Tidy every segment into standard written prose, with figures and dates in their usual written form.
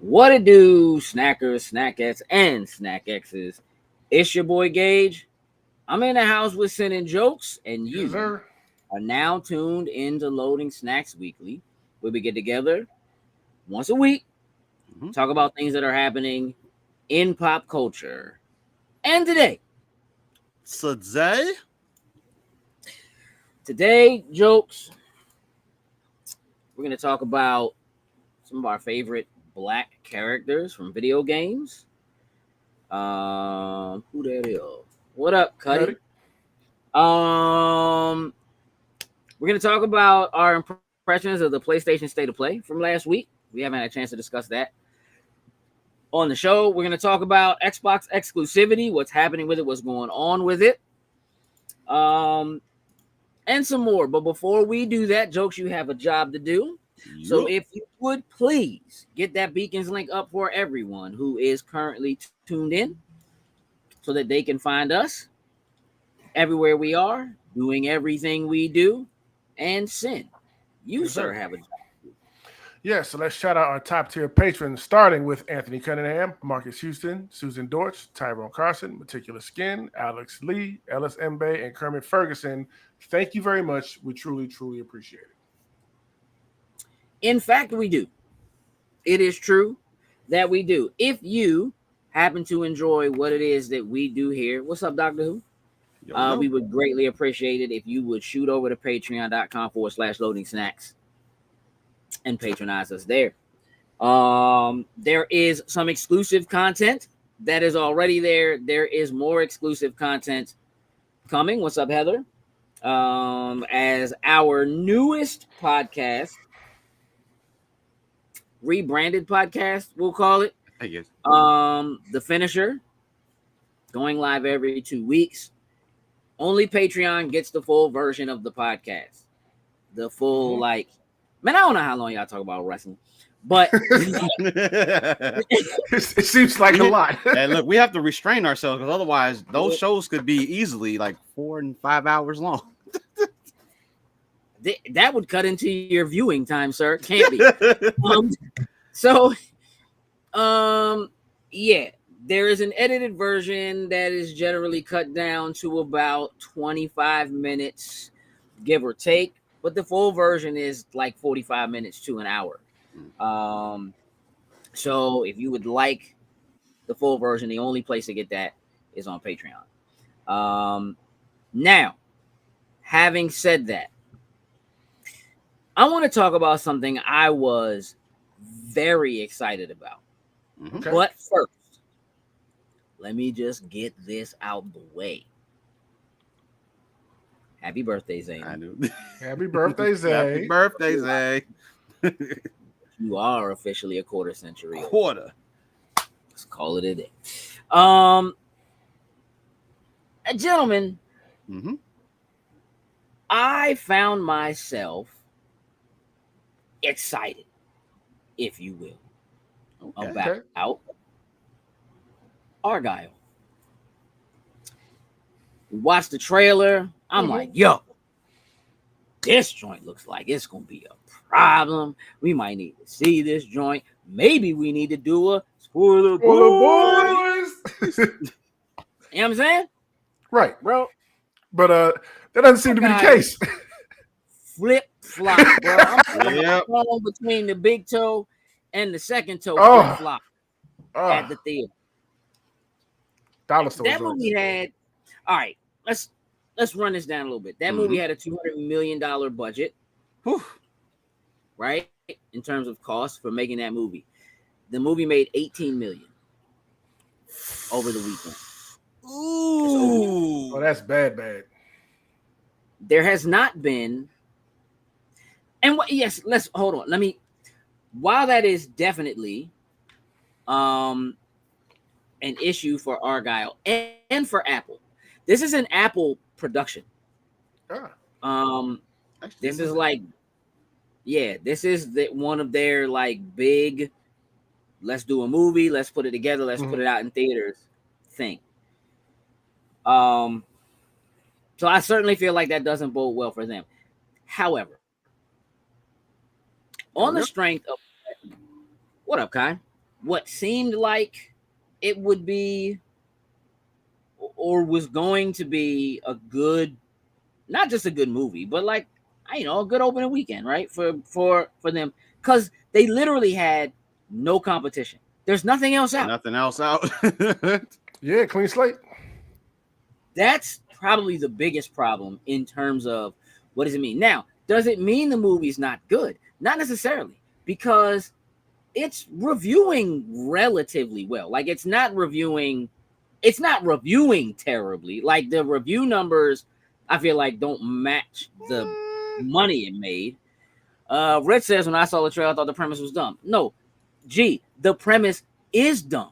What it do, snackers, snackettes, and snack X's? It's your boy Gage. I'm in the house with Sin and Jokes, and Yes, you sir. are now tuned into Loading Snacks Weekly, where we get together once a week, talk about things that are happening in pop culture. And today, Jokes, we're going to talk about some of our favorite black characters from video games. Who that is? What up, Cuddy? We're gonna talk about our impressions of the PlayStation State of Play from last week. We haven't had a chance to discuss that on the show. We're gonna talk about Xbox exclusivity, what's happening with it, what's going on with it, and some more. But before we do that, Jokes, you have a job to do. So if you would please get that Beacons link up for everyone who is currently tuned in, so that they can find us everywhere we are, doing everything we do, and Sin. You, Yes, sir, sir. have a job. Yeah, so let's shout out our top tier patrons, starting with Anthony Cunningham, Marcus Houston, Susan Dortch, Tyrone Carson, Meticulous Skin, Alex Lee, Ellis Mbe, and Kermit Ferguson. Thank you very much. We truly, truly appreciate it. In fact, we do. It is true that we do. If you happen to enjoy what it is that we do here, what's up, Doctor Who? We would greatly appreciate it if you would shoot over to patreon.com/loading snacks and patronize us there. There is some exclusive content that is already there. There is more exclusive content coming. What's up, Heather? As our newest podcast, rebranded podcast, we'll call it. I guess. The Finisher, going live every 2 weeks. Only Patreon gets the full version of the podcast. The full, man, I don't know how long y'all talk about wrestling, but it seems like a lot. And look, we have to restrain ourselves because otherwise those shows could be easily like 4 and 5 hours long. That would cut into your viewing time, sir. Can't be. Yeah. There is an edited version that is generally cut down to about 25 minutes, give or take. But the full version is like 45 minutes to an hour. So if you would like the full version, the only place to get that is on Patreon. Now, having said that, I want to talk about something I was very excited about. Okay. But first, let me just get this out the way. Happy birthday, Zane. I do. Happy birthday, Zay. Happy birthday, Zay. You are officially a quarter century old. Quarter. Let's call it a day. Gentlemen, I found myself excited, if you will, about Argyle. We watched the trailer. I'm like, yo, this joint looks like it's going to be a problem. We might need to see this joint. Maybe we need to do a spoiler boys. You know what I'm saying? Right, bro. But that doesn't seem to be the case. Flip flop, bro. I'm between the big toe and the second toe flip flop at the theater. That movie had, all right, let's run this down a little bit. That movie had a $200 million budget, right? In terms of cost for making that movie. The movie made $18 million over the weekend. Ooh. Oh, that's bad. There has not been, and let's hold on. While that is definitely an issue for Argyle and for Apple. This is an Apple production. This is like, this is one of their like big, let's do a movie, let's put it together, let's put it out in theaters thing. So I certainly feel like that doesn't bode well for them. However, on the strength of what up, Kai? what seemed like it would be or was going to be a good, not just a good movie, but like, you know, a good opening weekend, right? For them, because they literally had no competition. There's nothing else out. Nothing else out. Yeah, clean slate. That's probably the biggest problem in terms of what does it mean. Now, does it mean the movie's not good? Not necessarily, because it's reviewing relatively well. Like it's not reviewing terribly. Like the review numbers, I feel like don't match the money it made. Rich says, when I saw the trailer, I thought the premise was dumb. No, the premise is dumb.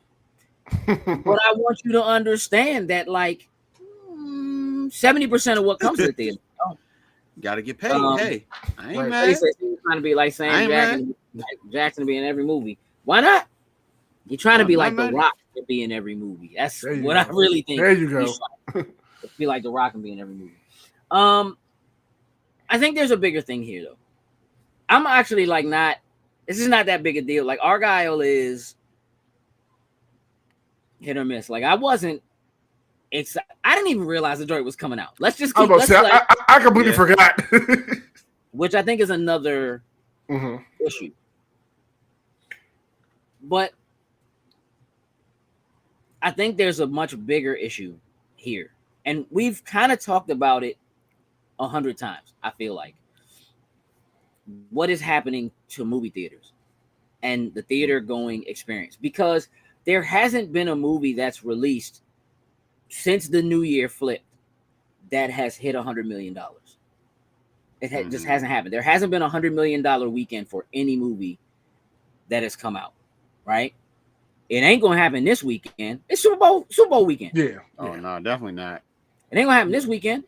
But I want you to understand that like 70% of what comes to the theater. Gotta get paid. Hey, I ain't mad. He's trying to be like Sam Jackson to be in every movie. Why not? You're trying to be like The Rock to be in every movie. That's what I really think. There you go. Be like The Rock and be in every movie. I think there's a bigger thing here though. I'm actually like not. This is not that big a deal. Like Argyle is hit or miss. Like I wasn't. I didn't even realize the joint was coming out. Let's just keep. I completely forgot. Which I think is another issue. But I think there's a much bigger issue here. And we've kind of talked about it 100 times, I feel like. What is happening to movie theaters and the theater going experience? Because there hasn't been a movie that's released since the new year flipped that has hit $100 million. It just hasn't happened. There hasn't been $100 million weekend for any movie that has come out, right? It ain't gonna happen this weekend. It's Super Bowl weekend. Yeah. Oh no, definitely not. It ain't gonna happen this weekend.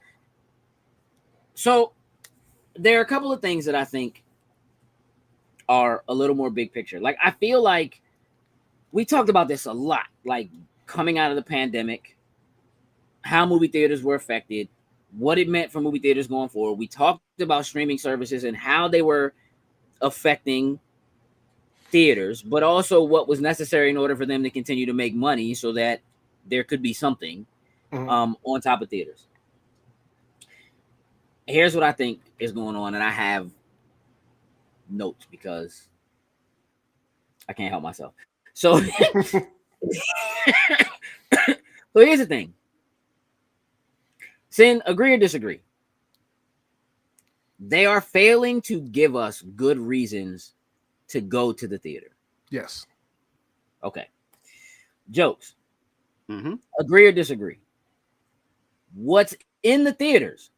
So there are a couple of things that I think are a little more big picture. Like I feel like we talked about this a lot, like coming out of the pandemic, how movie theaters were affected, what it meant for movie theaters going forward. We talked about streaming services and how they were affecting theaters, but also what was necessary in order for them to continue to make money so that there could be something on top of theaters. Here's what I think is going on, and I have notes because I can't help myself. So, so here's the thing. Sin, agree or disagree? They are failing to give us good reasons to go to the theater. Yes. Okay. Jokes. Agree or disagree? What's in the theaters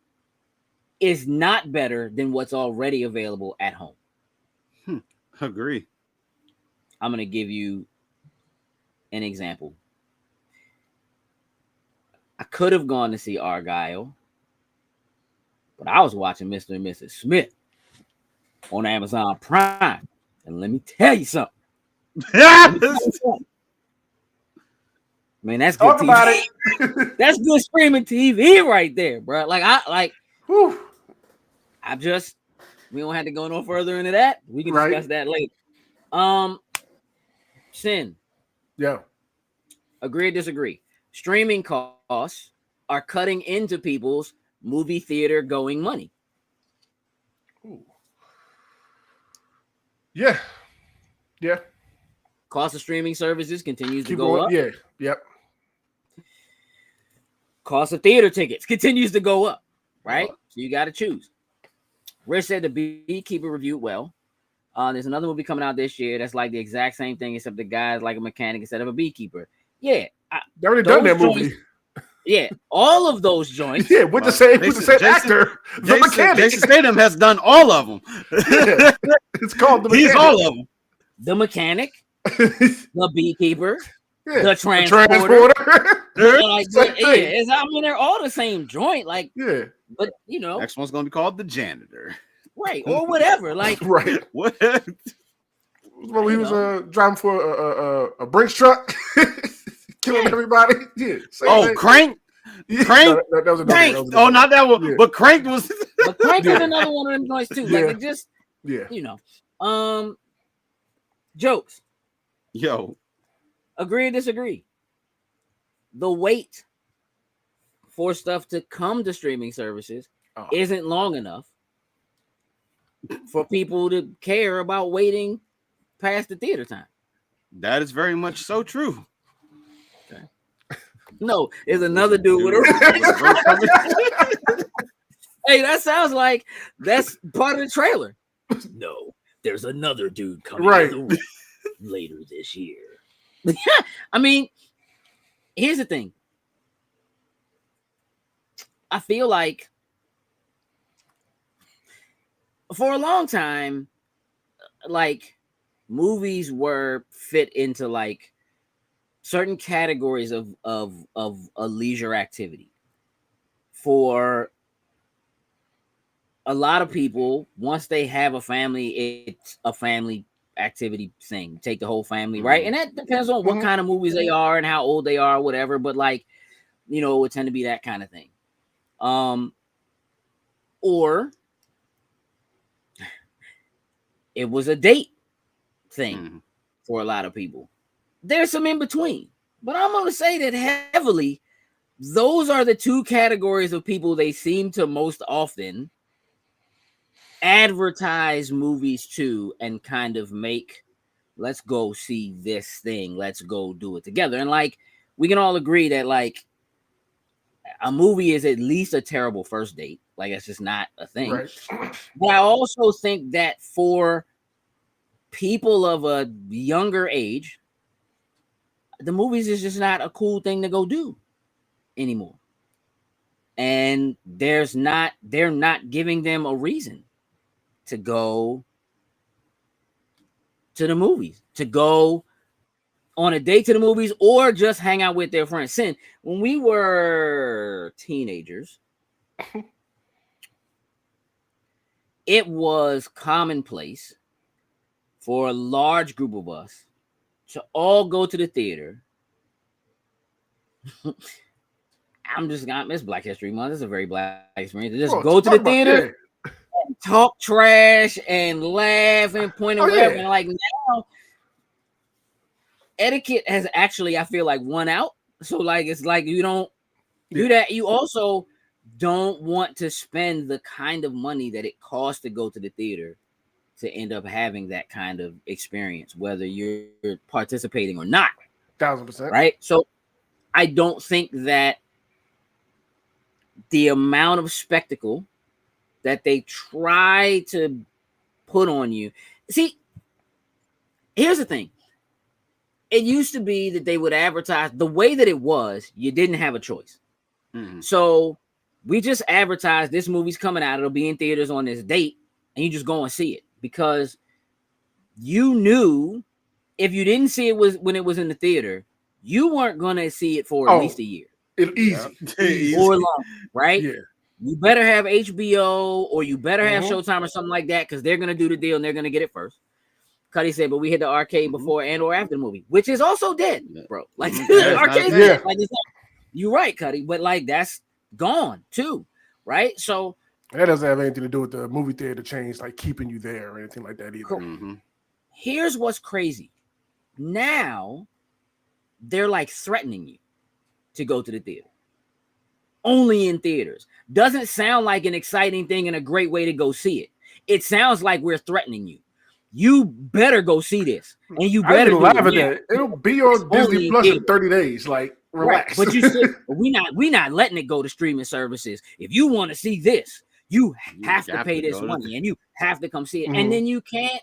is not better than what's already available at home. Agree. I'm going to give you an example. I could have gone to see Argyle, but I was watching Mr. and Mrs. Smith on Amazon Prime. And let me tell you something. Man, that's good TV. About it. That's good streaming TV right there, bro. We don't have to go no further into that. We can discuss that later. Sin. Yeah. Agree or disagree? Streaming costs are cutting into people's movie theater going money. Ooh. Yeah. Yeah. Cost of streaming services continues to go up. Yeah. Yep. Cost of theater tickets continues to go up, right? So you got to choose. Rich said the Beekeeper reviewed well. There's another movie coming out this year that's like the exact same thing, except the guy's like a mechanic instead of a beekeeper. Yeah. They already done that movie. Yeah, all of those joints. Yeah, with the same actor. The mechanic. Jason Statham has done all of them. Yeah. It's called The Mechanic. He's all of them. The Mechanic, The Beekeeper, The Transporter. They're all the same joint. Like, yeah. But you know, next one's gonna be called The Janitor. Right, or whatever. Like, right. What? Well, he was driving for a Brinks truck, killing everybody. Yeah. Oh, Crank. Yeah. Crank. That was Crank. Oh, not that one. Yeah. But Crank was. But Crank is another one of them joints too. Like it just, yeah. You know, jokes. Yo, Agree or disagree? The wait for stuff to come to streaming services isn't long enough for people to care about waiting past the theater time. that is very much so true. Okay. No, there's another dude with a Hey, that sounds like that's part of the trailer. No, there's another dude coming later this year. I mean, here's the thing. I feel like for a long time, like movies were fit into like certain categories of a leisure activity. For a lot of people, once they have a family, it's a family activity thing. Take the whole family, right? And that depends on what kind of movies they are and how old they are, whatever. But like, you know, it would tend to be that kind of thing. Or it was a date thing for a lot of people. There's some in between, but I'm going to say that heavily, those are the two categories of people they seem to most often advertise movies to and kind of make, let's go see this thing, let's go do it together. And like, we can all agree that like a movie is at least a terrible first date. Like, it's just not a thing. Right. But I also think that for people of a younger age, the movies is just not a cool thing to go do anymore. And they're not giving them a reason to go to the movies, to go on a date to the movies, or just hang out with their friends. Sin, when we were teenagers, it was commonplace for a large group of us to all go to the theater. It's Black History Month. It's a very black experience. Just go to the theater, and talk trash and laugh and point and whatever. And like now, etiquette has actually, I feel like, won out. So like, it's like you don't do that. You also don't want to spend the kind of money that it costs to go to the theater to end up having that kind of experience, whether you're participating or not. 1000%. Right. So I don't think that the amount of spectacle that they try to put on you. See, here's the thing. It used to be that they would advertise the way that it was. You didn't have a choice. So we just advertised this movie's coming out. It'll be in theaters on this date, and you just go and see it because you knew if you didn't see it when it was in the theater, you weren't going to see it for at least a year. Easy. Or long, right? Yeah. You better have HBO or you better have Showtime or something like that because they're going to do the deal and they're going to get it first. Cuddy said, but we hit the arcade before and or after the movie, which is also dead, bro. Like, the arcade's dead. Like, it's not, you're right, Cuddy, but like, that's gone too, right? So that doesn't have anything to do with the movie theater change, like keeping you there or anything like that either. Here's what's crazy. Now, they're like threatening you to go to the theater. Only in theaters. Doesn't sound like an exciting thing and a great way to go see it. It sounds like we're threatening you. You better go see this, and you better do it. It'll be on Disney Plus in 30 days. Like, relax. Right. But you said we not letting it go to streaming services. If you want to see this, you have to pay this money, and you have to come see it. And then you can't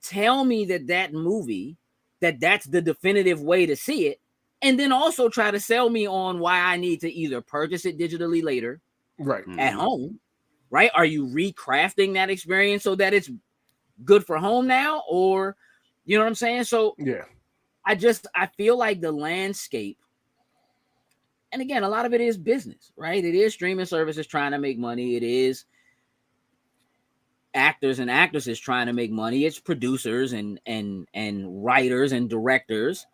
tell me that movie that's the definitive way to see it, and then also try to sell me on why I need to either purchase it digitally later, right, at home, right? Are you recrafting that experience so that it's good for home now, or you know what I'm saying? So yeah, I feel like the landscape, and again, a lot of it is business, right? It is streaming services trying to make money. It is actors and actresses trying to make money. It's producers and writers and directors.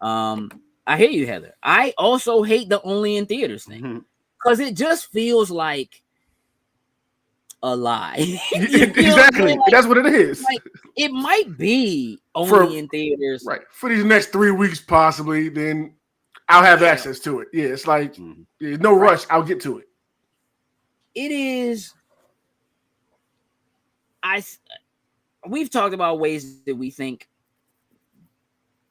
I hear you, Heather. I also hate the only in theaters thing because it just feels like a lie. Exactly. Like, that's what it is. Like, it might be only in theaters. Right. For these next 3 weeks, possibly, then I'll have access to it. Yeah, it's like no rush. I'll get to it. It is. We've talked about ways that we think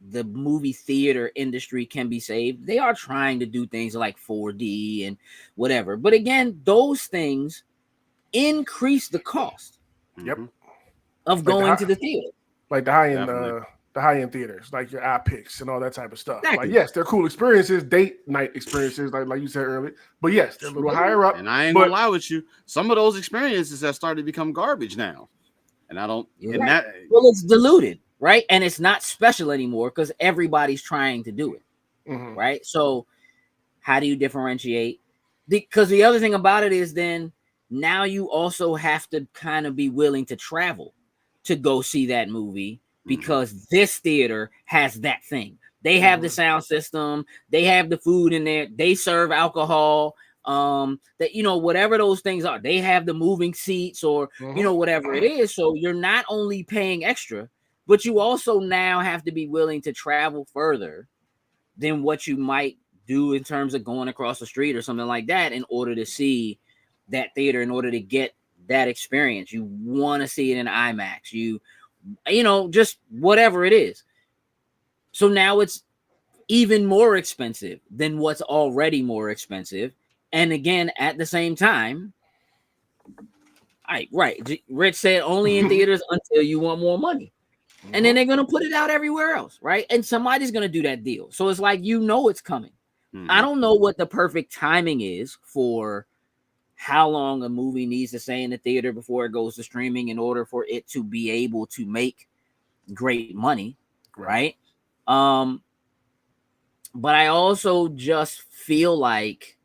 the movie theater industry can be saved. They are trying to do things like 4D and whatever. But again, those things increase the cost of going to the theater. Like the high-end theaters, like your iPix and all that type of stuff. Exactly. Like, yes, they're cool experiences, date night experiences, like you said earlier. But yes, they're a little higher up. And I ain't gonna lie with you, some of those experiences have started to become garbage now. And I don't well, it's diluted. Right. And it's not special anymore because everybody's trying to do it. Right. So how do you differentiate? Because the other thing about it is then now you also have to kind of be willing to travel to go see that movie because this theater has that thing. They have the sound system. They have the food in there. They serve alcohol. That, you know, whatever those things are, they have the moving seats or, you know, whatever it is. So you're not only paying extra, but you also now have to be willing to travel further than what you might do in terms of going across the street or something like that in order to see that theater, in order to get that experience. You want to see it in IMAX, you know, just whatever it is. So now it's even more expensive than what's already more expensive. And again, at the same time, right. Rich said only in theaters until you want more money. And then they're going to put it out everywhere else, right? And somebody's going to do that deal. So it's like, you know, it's coming. I don't know what the perfect timing is for how long a movie needs to stay in the theater before it goes to streaming in order for it to be able to make great money, right? But I also just feel like,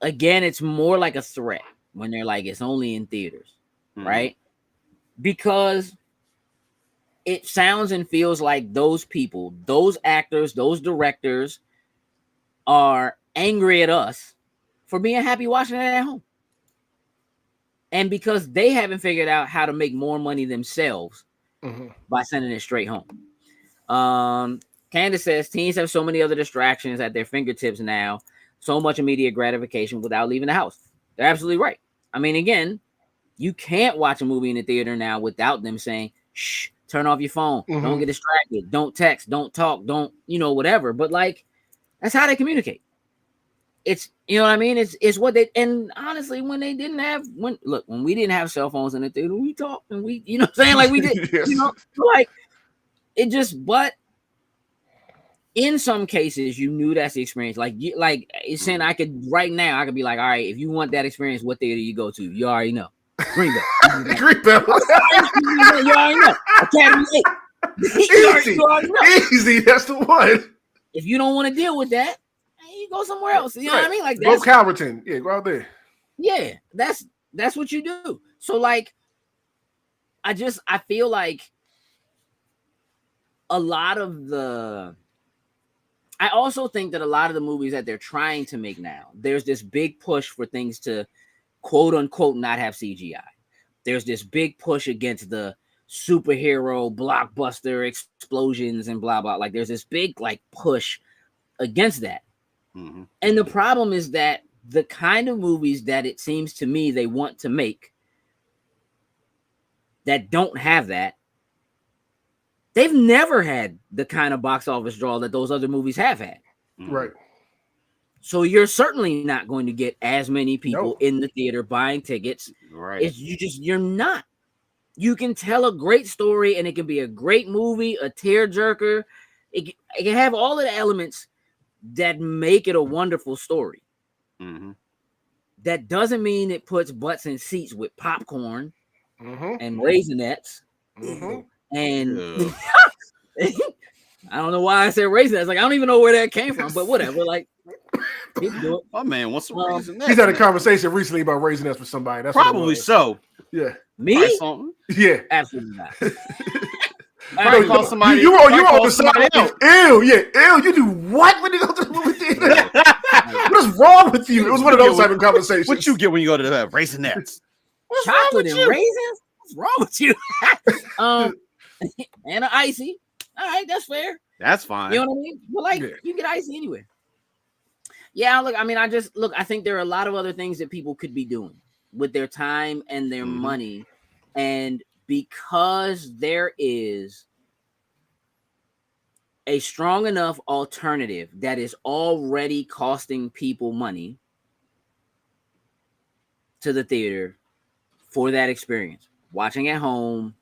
again, it's more like a threat when they're like, it's only in theaters, right? Because it sounds and feels like those people, those actors, those directors are angry at us for being happy watching it at home. And because they haven't figured out how to make more money themselves by sending it straight home. Candace says teens have so many other distractions at their fingertips now, so much immediate gratification without leaving the house. They're absolutely right. I mean, again, you can't watch a movie in the theater now without them saying, shh, turn off your phone. Don't get distracted. Don't text. Don't talk. Don't, you know, whatever. But like, that's how they communicate. It's, you know what I mean? It's what they, and honestly, when we didn't have cell phones in the theater, we talked and we, you know what I'm saying? Like we did, you know, like it just, but in some cases, you knew that's the experience. Like it's saying I could right now, I could be like, all right, if you want that experience, what theater you go to? You already know. Greenbelt. You already know. Academy 8. Easy. That's the one. If you don't want to deal with that, you go somewhere else. You know what I mean? Like go Calverton. Yeah, go out there. Yeah, that's what you do. So like, I feel like a lot of the. I also think that a lot of the movies that they're trying to make now, there's this big push for things to quote unquote not have CGI. There's this big push against the superhero blockbuster explosions and blah blah. Like there's this big like push against that. And the problem is that the kind of movies that it seems to me they want to make that don't have that, they've never had the kind of box office draw that those other movies have had. Right. So you're certainly not going to get as many people in the theater buying tickets. Right. You're not. You can tell a great story and it can be a great movie, a tearjerker. It can have all of the elements that make it a wonderful story. That doesn't mean it puts butts in seats with popcorn and Raisinets. And I don't know why I said Raisinets. Like I don't even know where that came from, but whatever. Like people do it. Oh man, what's the Raisinets? He's had a conversation recently about Raisinets with somebody. That's probably so. Yeah. Me? Yeah. Absolutely not. You call somebody. You on the side. Ew, yeah. Ew, you do what when you go to the movie theater? What is wrong with you? It was one of those type of conversations. What you get when you go to the Raisinets? What's Chocolate and you? raisins? What's wrong with you? And an icy. All right, that's fair. That's fine. You know what I mean? But like, you get icy anywhere. Yeah, look, I mean, I think there are a lot of other things that people could be doing with their time and their money. And because there is a strong enough alternative that is already costing people money to the theater for that experience, watching at home,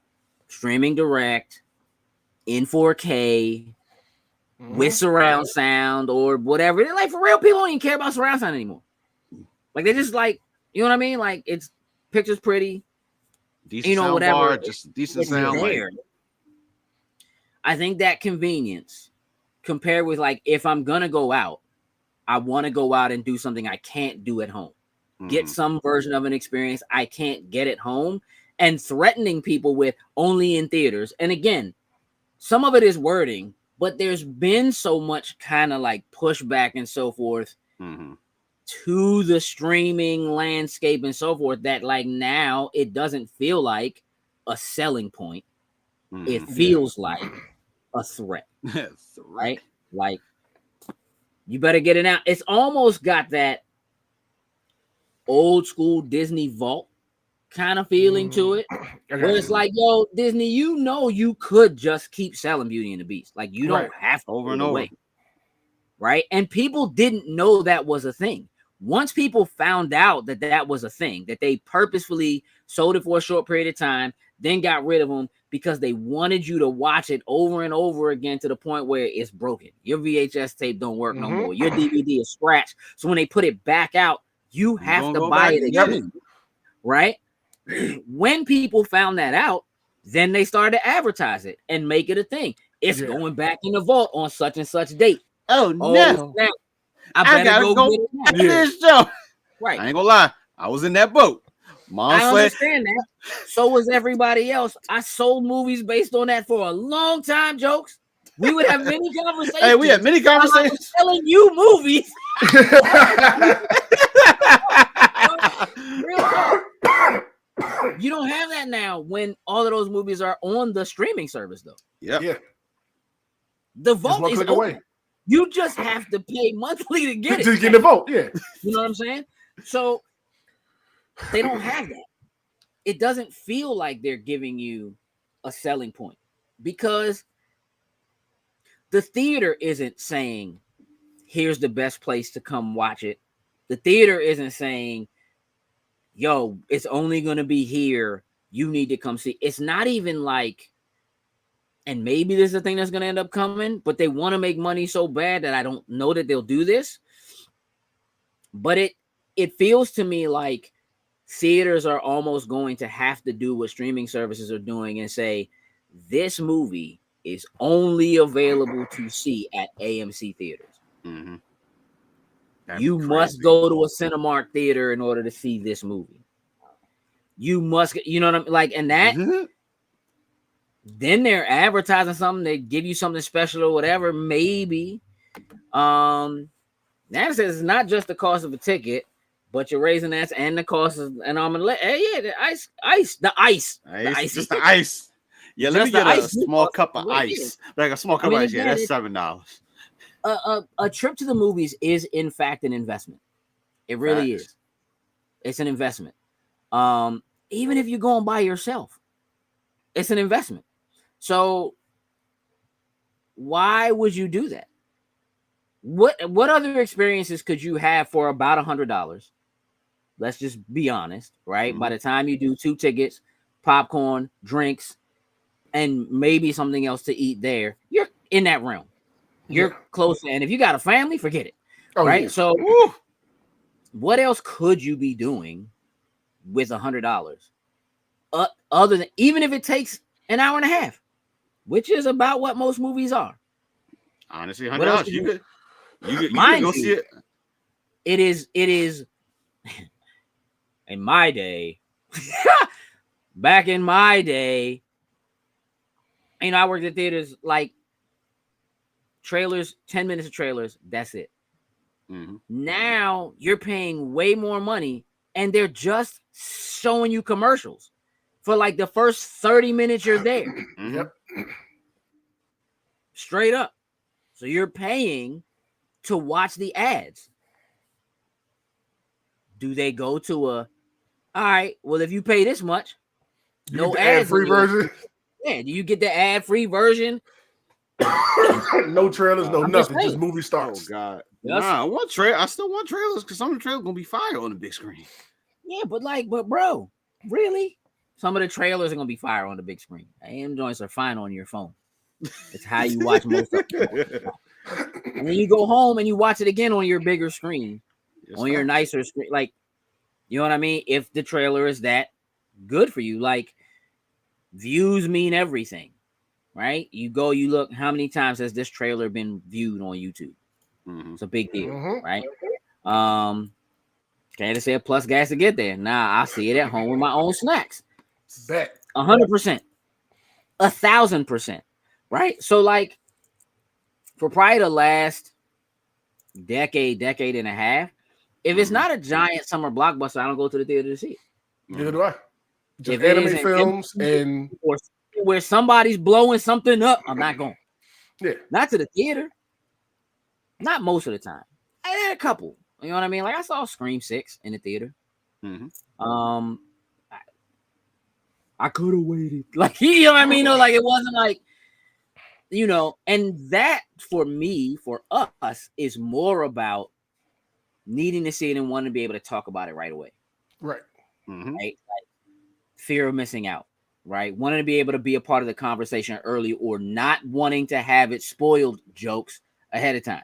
streaming direct, in 4K, with surround sound or whatever. Like, for real, people don't even care about surround sound anymore. Like, they just like, you know what I mean? Like, it's pictures pretty, decent sound whatever. bar, just decent sound. There. Like, I think that convenience compared with, like, if I'm gonna go out, I want to go out and do something I can't do at home. Get some version of an experience I can't get at home, and threatening people with only in theaters. And again, some of it is wording, but there's been so much kind of like pushback and so forth to the streaming landscape and so forth that like now it doesn't feel like a selling point. It feels like a threat, right? Like, you better get it out. It's almost got that old school Disney vault kind of feeling to it, where it's like, yo, Disney, you know, you could just keep selling Beauty and the Beast. Like, you don't have to over and over, right? And people didn't know that was a thing. Once people found out that that was a thing, that they purposefully sold it for a short period of time, then got rid of them because they wanted you to watch it over and over again to the point where it's broken. Your VHS tape don't work no more. Your DVD is scratched. So when they put it back out, you have to buy it again, right? When people found that out, then they started to advertise it and make it a thing. It's going back in the vault on such and such date. Oh no! Snap. I gotta go get it this show. Right. I ain't gonna lie. I was in that boat. I understand that. So was everybody else. I sold movies based on that for a long time, Jokes. We would have many conversations. Hey, we had many conversations. Selling you movies. Real talk. You don't have that now when all of those movies are on the streaming service, though. Yeah. The vault is away. You just have to pay monthly to get it. To get the vote, yeah. You know what I'm saying? So they don't have that. It doesn't feel like they're giving you a selling point because the theater isn't saying, here's the best place to come watch it. The theater isn't saying, yo, it's only going to be here. You need to come see. It's not even like, and maybe this is the thing that's going to end up coming, but they want to make money so bad that I don't know that they'll do this. But it feels to me like theaters are almost going to have to do what streaming services are doing and say, this movie is only available to see at AMC theaters. You must go to a Cinemark theater in order to see this movie. You must, you know what I'm like, and that then they're advertising something, they give you something special or whatever, maybe. That says it's not just the cost of a ticket, but you're raising that and the cost of, and I'm gonna let the ice. Just the ice. Yeah, let me get a small cup of ice. Like a small cup of ice. Yeah, that's $7. A trip to the movies is in fact an investment. It really is. It's an investment. Even if you're going by yourself, it's an investment. So why would you do that? What other experiences could you have for about $100? Let's just be honest, right? By the time you do 2 tickets, popcorn, drinks, and maybe something else to eat there, you're in that realm. You're close. And if you got a family, forget it. Right? Yeah. So what else could you be doing with $100? Other than, even if it takes an hour and a half, which is about what most movies are. Honestly, $100. You could go see it. It is in my day. Back in my day, you know, I worked at theaters, like trailers, 10 minutes of trailers, that's it. Mm-hmm. Now you're paying way more money, and they're just showing you commercials for like the first 30 minutes you're there. Mm-hmm. Yep. Straight up. So you're paying to watch the ads. Do they go to all right, well, if you pay this much, no ads. Ad-free version. Yeah, do you get the ad-free version? No trailers, no nothing. Just movie starts. Oh God. Yes. Nah, I still want trailers because some of the trailers gonna be fire on the big screen. Yeah, but bro, really? Some of the trailers are gonna be fire on the big screen. AM joints are fine on your phone. It's how you watch most of them. And then you go home and you watch it again on your bigger screen, on your nicer screen. Like, you know what I mean? If the trailer is that good for you, like views mean everything, right? You go, you look, how many times has this trailer been viewed on YouTube? Mm-hmm. It's a big deal, right? Candace said plus gas to get there. Nah, I see it at home with my own snacks. Bet 100%, 1,000%, right? So like for probably the last decade and a half, if it's not a giant summer blockbuster, I don't go to the theater to see it. Neither do I. Just If it anime isn't films and or where somebody's blowing something up, I'm not going. yeah, Not to the theater. Not most of the time. I had a couple. You know what I mean? Like I saw Scream 6 in the theater. Mm-hmm. I could have waited. Like, you know what I mean? No, like it wasn't like, you know, and that for me, for us, is more about needing to see it and wanting to be able to talk about it right away. right. Mm-hmm. Right? Like, fear of missing out, right? Wanting to be able to be a part of the conversation early or not wanting to have it spoiled jokes ahead of time.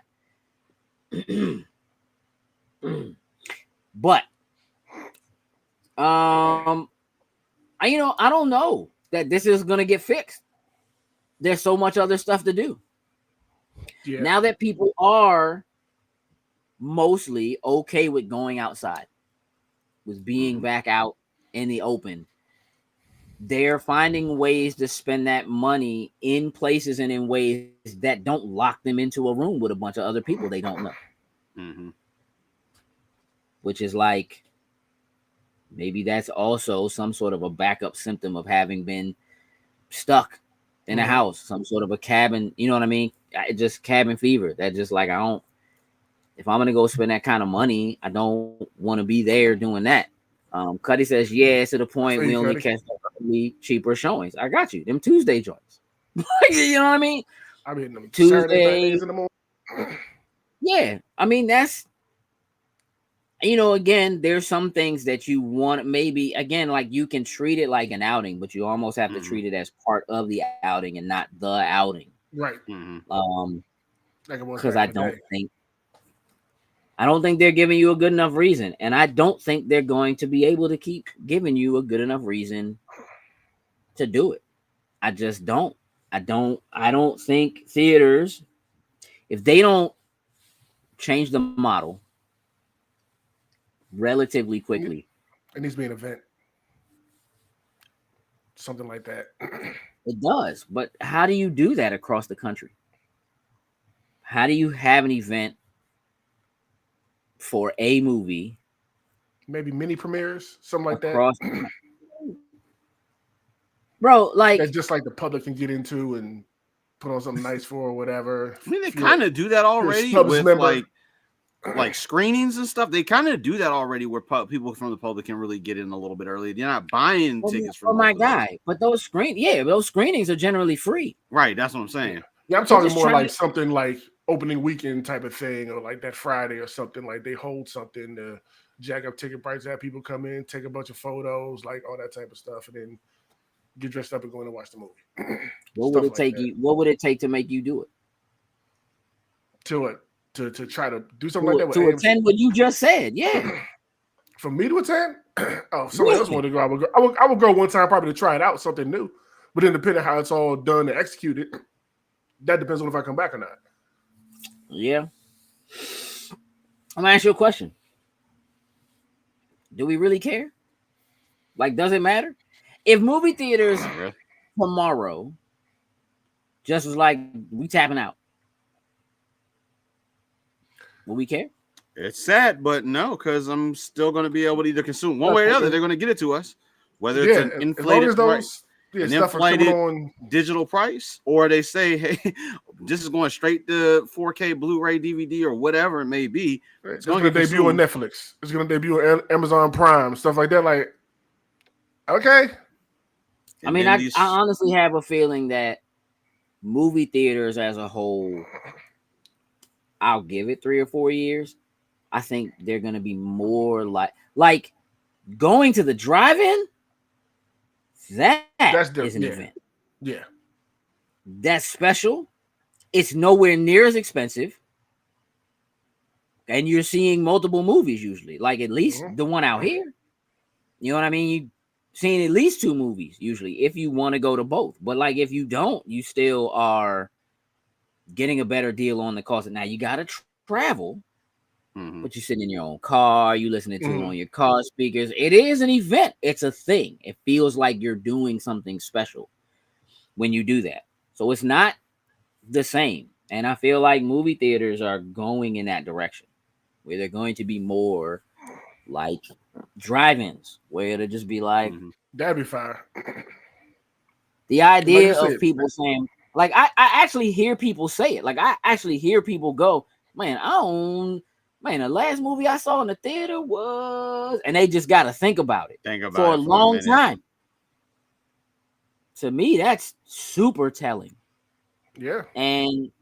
But I don't know that this is gonna get fixed. There's so much other stuff to do. Yeah. Now that people are mostly okay with going outside, with being back out in the open, they're finding ways to spend that money in places and in ways that don't lock them into a room with a bunch of other people they don't know. Mm-hmm. Which is like, maybe that's also some sort of a backup symptom of having been stuck in a house, some sort of a cabin, you know what I mean? Just cabin fever. That just like, if I'm going to go spend that kind of money, I don't want to be there doing that. Cuddy says, yeah, to the point we only catch cheaper showings. I got you. Them Tuesday joints. You know what I mean? I mean, them Tuesday in the morning. Yeah. I mean, that's, again, there's some things that you want, maybe, again, like you can treat it like an outing, but you almost have to treat it as part of the outing and not the outing. Right. Because I don't think they're giving you a good enough reason. And I don't think they're going to be able to keep giving you a good enough reason to do it. I just don't. I don't think theaters, if they don't change the model relatively quickly. It needs to be an event. Something like that. It does. But how do you do that across the country? How do you have an event for a movie? Maybe mini premieres, something like that. Bro, like that's just like the public can get into and put on something nice for or whatever. I mean, they kind of do that already with like screenings and stuff. They kind of do that already where people from the public can really get in a little bit early. They're not buying tickets for my guy. But those screenings are generally free. Right, that's what I'm saying. Yeah, I'm talking more like something like opening weekend type of thing, or like that Friday or something. Like they hold something to jack up ticket prices, have people come in, take a bunch of photos, like all that type of stuff, and then get dressed up and go in and watch the movie. What would it take you? What would it take to make you do it? To try to do something like that with to attend what you just said, yeah. For me to attend, if somebody else wanted to go, I would go one time probably to try it out, something new. But then depending how it's all done and executed, that depends on if I come back or not. Yeah. I'm gonna ask you a question. Do we really care? Like, does it matter? If movie theaters tomorrow just was like, we tapping out, will we care? It's sad, but no, because I'm still going to be able to either consume one way or the other. They're going to get it to us, whether it's an inflated price, an inflated digital price, or they say, "Hey, this is going straight to 4K Blu-ray, DVD, or whatever it may be." It's going to debut on Netflix. It's going to debut on Amazon Prime, stuff like that. Like, okay. I mean, I honestly have a feeling that movie theaters as a whole, I'll give it 3 or 4 years. I think they're going to be more like going to the drive-in. That's an event. Yeah. That's special. It's nowhere near as expensive. And you're seeing multiple movies usually, like at least the one out here. You know what I mean? You seeing at least 2 movies usually if you want to go to both. But like if you don't, you still are getting a better deal on the cost. Now you got to travel. But you're sitting in your own car, you listening to it on your car speakers. It is an event. It's a thing. It feels like you're doing something special when you do that. So it's not the same. And I feel like movie theaters are going in that direction where they're going to be more like drive-ins, where it'll just be like, that'd be fine. The idea of people saying, like, I actually hear people say it. Like, I actually hear people go, man, the last movie I saw in the theater was, and they just got to think about it for a long time. To me, that's super telling. Yeah. And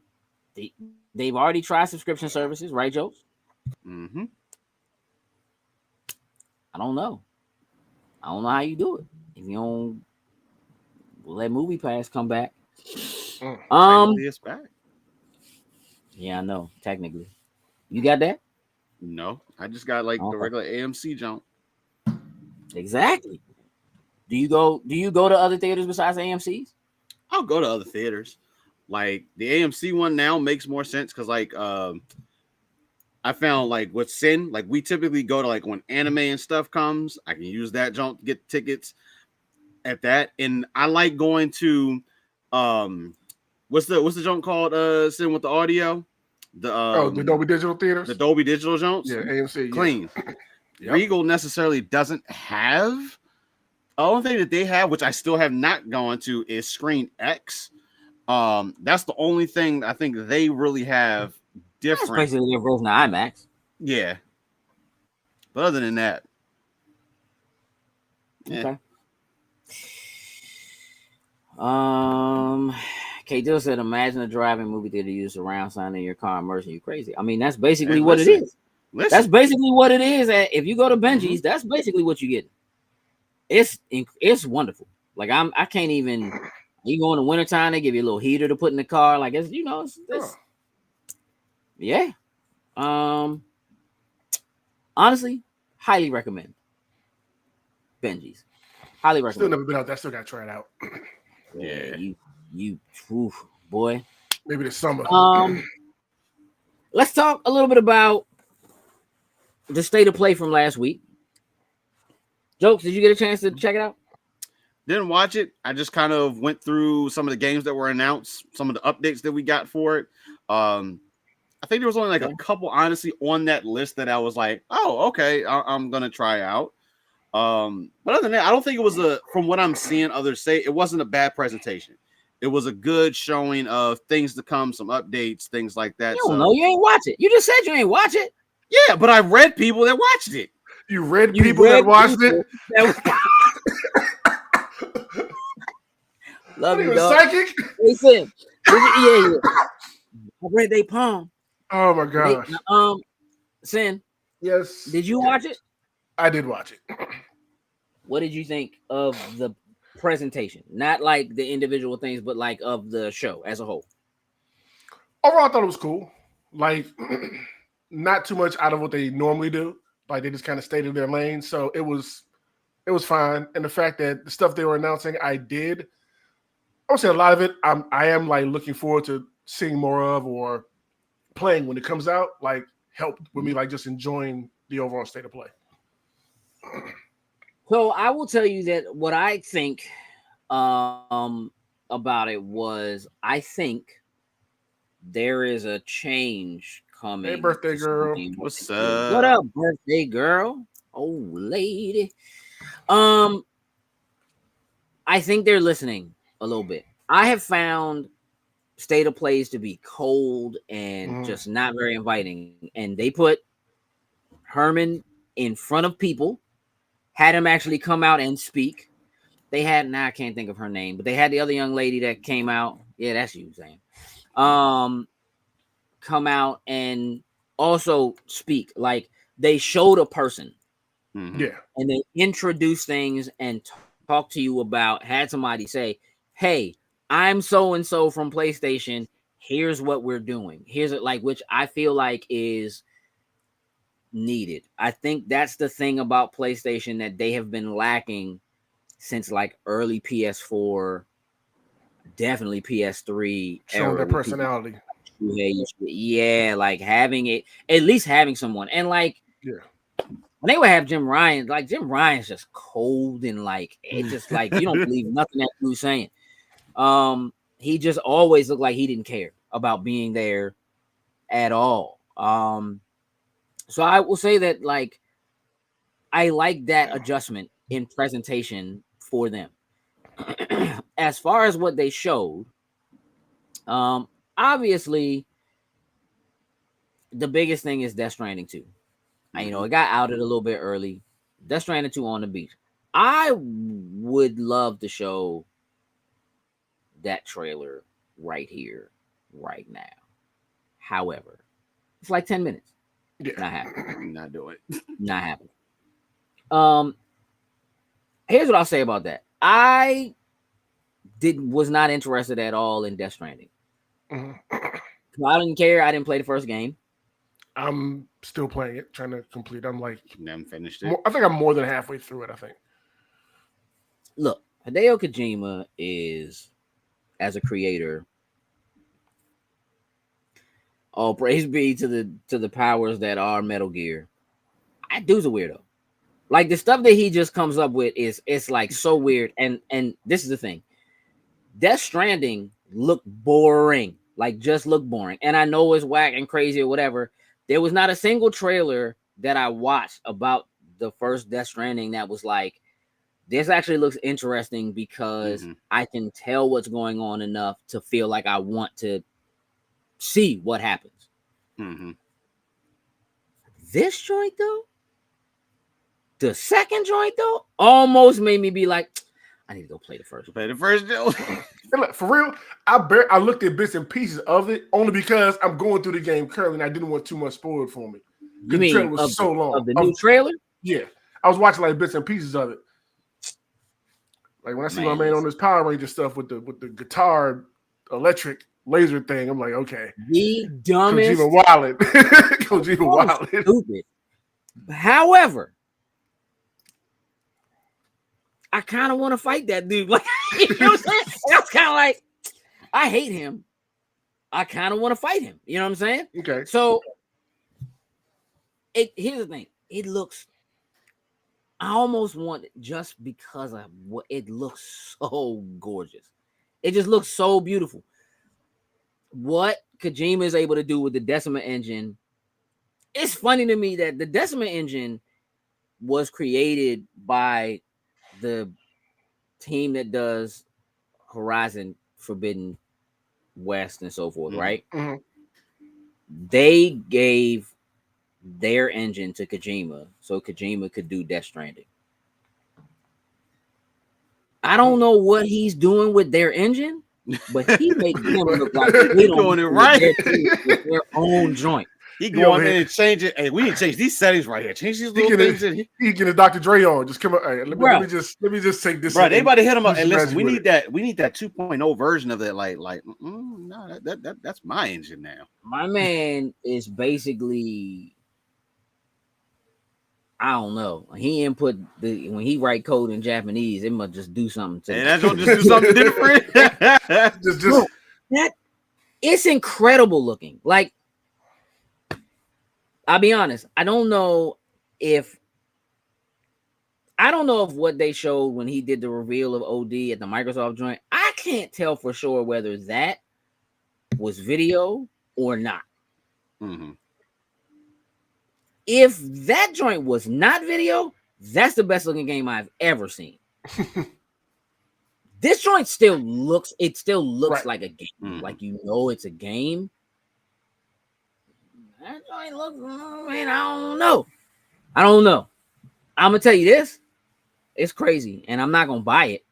they've already tried subscription services, right, Jokes? Mm-hmm. I don't know how you do it. If you don't let Movie Pass come back. It's back. Yeah, I know. Technically. You got that? No, I just got like the regular AMC jump. Exactly. Do you go to other theaters besides AMC's? I'll go to other theaters. Like the AMC one now makes more sense because like I found like with Sin, like we typically go to like when anime and stuff comes, I can use that jump to get tickets at that. And I like going to what's the jump called Sin with the audio? The Dolby Digital theaters, the Dolby Digital jumps. Yeah, AMC clean. Yep. Regal necessarily doesn't have. The only thing that they have, which I still have not gone to, is Screen X. That's the only thing I think they really have different. That's basically their version of IMAX. Yeah. But other than that, okay. K. Dill said, imagine a driving movie theater use surround sound in your car immersing you crazy. I mean, that's basically what it is. That's basically what it is. If you go to Benji's, that's basically what you get. It's wonderful. Like I can't even. You go in the wintertime, they give you a little heater to put in the car. Like it's yeah. Honestly, highly recommend Benji's. Highly recommend. Still never been out there. Still got to try it out. Yeah, you, boy. Maybe this summer. Let's talk a little bit about the state of play from last week. Jokes, did you get a chance to check it out? Didn't watch it. I just kind of went through some of the games that were announced, some of the updates that we got for it. I think there was only like a couple, honestly, on that list that I was like, oh, okay, I'm going to try out. But other than that, I don't think it was from what I'm seeing others say, it wasn't a bad presentation. It was a good showing of things to come, some updates, things like that. You don't know. You ain't watch it. You just said you ain't watch it. Yeah, but I read people that watched it. You read people that watched it? Love you, dog. Psychic? Listen, yeah. I read they palm. Oh my gosh. Sin. Yes. Did you watch it? I did watch it. What did you think of the presentation? Not like the individual things, but like of the show as a whole. Overall, I thought it was cool. Like, not too much out of what they normally do. Like, they just kind of stayed in their lane. So it was fine. And the fact that the stuff they were announcing, I would say a lot of it, I am like looking forward to seeing more of or playing when it comes out. Like, helped with me like just enjoying the overall state of play. So I will tell you that what I think about it was, I think there is a change coming. Hey, birthday girl. What's up? What up, birthday girl? Oh, lady. I think they're listening a little bit. I have found State of Plays to be cold and just not very inviting. And they put Herman in front of people, had him actually come out and speak. They had, I can't think of her name, but they had the other young lady that came out. Yeah, that's you, Sam. Come out and also speak. Like they showed a person. Yeah. And they introduced things and talk to you about, had somebody say, hey, I'm so-and-so from PlayStation. Here's what we're doing. Here's it, like, which I feel like is needed. I think that's the thing about PlayStation that they have been lacking since like early PS4, definitely PS3 showing their personality. Yeah, like having it, at least having someone. And like, yeah, when they would have Jim Ryan, like Jim Ryan's just cold and like it just like you don't believe nothing that dude's saying. He just always looked like he didn't care about being there at all. So I will say that like I like that adjustment in presentation for them. As far as what they showed, obviously the biggest thing is Death Stranding 2. You know, it got outed a little bit early. Death Stranding 2 on the beach. I would love to show that trailer right here, right now. However, it's like 10 minutes. Yeah. Not happening. Not doing it. Not happening. Here's what I'll say about that. I was not interested at all in Death Stranding. I didn't care. I didn't play the first game. I'm still playing it, trying to complete. I'm like, never finished it. I think I'm more than halfway through it. I think. Look, Hideo Kojima is, as a creator, all praise be to the powers that are Metal Gear. That dude's a weirdo. Like the stuff that he just comes up with it's like so weird. And this is the thing. Death Stranding looked boring. Like just looked boring. And I know it's whack and crazy or whatever. There was not a single trailer that I watched about the first Death Stranding that was like, this actually looks interesting because I can tell what's going on enough to feel like I want to see what happens. This joint though, the second joint though, almost made me be like, I need to go play the first. Play the first joint. For real, I looked at bits and pieces of it only because I'm going through the game currently and I didn't want too much spoiled for me. You mean the trailer was so long. Of the new trailer? Yeah. I was watching like bits and pieces of it. Like when I see my man on this Power Ranger stuff with the guitar electric laser thing, I'm like, okay. The dumbest. Kojima wildin'. Kojima wildin'. Stupid. However, I kind of want to fight that dude. Like, you know what I'm saying? That's kind of like, I hate him. I kind of want to fight him. You know what I'm saying? Okay. So, here's the thing. It looks, I almost want it just because of what it looks so gorgeous. It just looks so beautiful. What Kojima is able to do with the Decima engine, it's funny to me that the Decima engine was created by the team that does Horizon Forbidden West and so forth, right? They gave their engine to Kojima so Kojima could do Death Stranding. I don't know what he's doing with their engine, but he made them look like they doing it right with their own joint. He go in there and change it. Hey, we need to change these settings right here. Change these little things. He get a Dr. Dre on. Just come on. Hey, let me just take this. Bro, they about to hit him up. And listen, we need that 2.0 version of that. No, that's my engine now. My man is basically, I don't know. He input when he write code in Japanese, it must just do something to. And that's what just do something different. just that it's incredible looking. Like, I'll be honest. I don't know if what they showed when he did the reveal of OD at the Microsoft joint. I can't tell for sure whether that was video or not. If that joint was not video, that's the best looking game I've ever seen. This joint still looks Right. like a game. Like, you know, it's a game. That joint looks, man, I don't know. I'm gonna tell you this. It's crazy, and I'm not gonna buy it,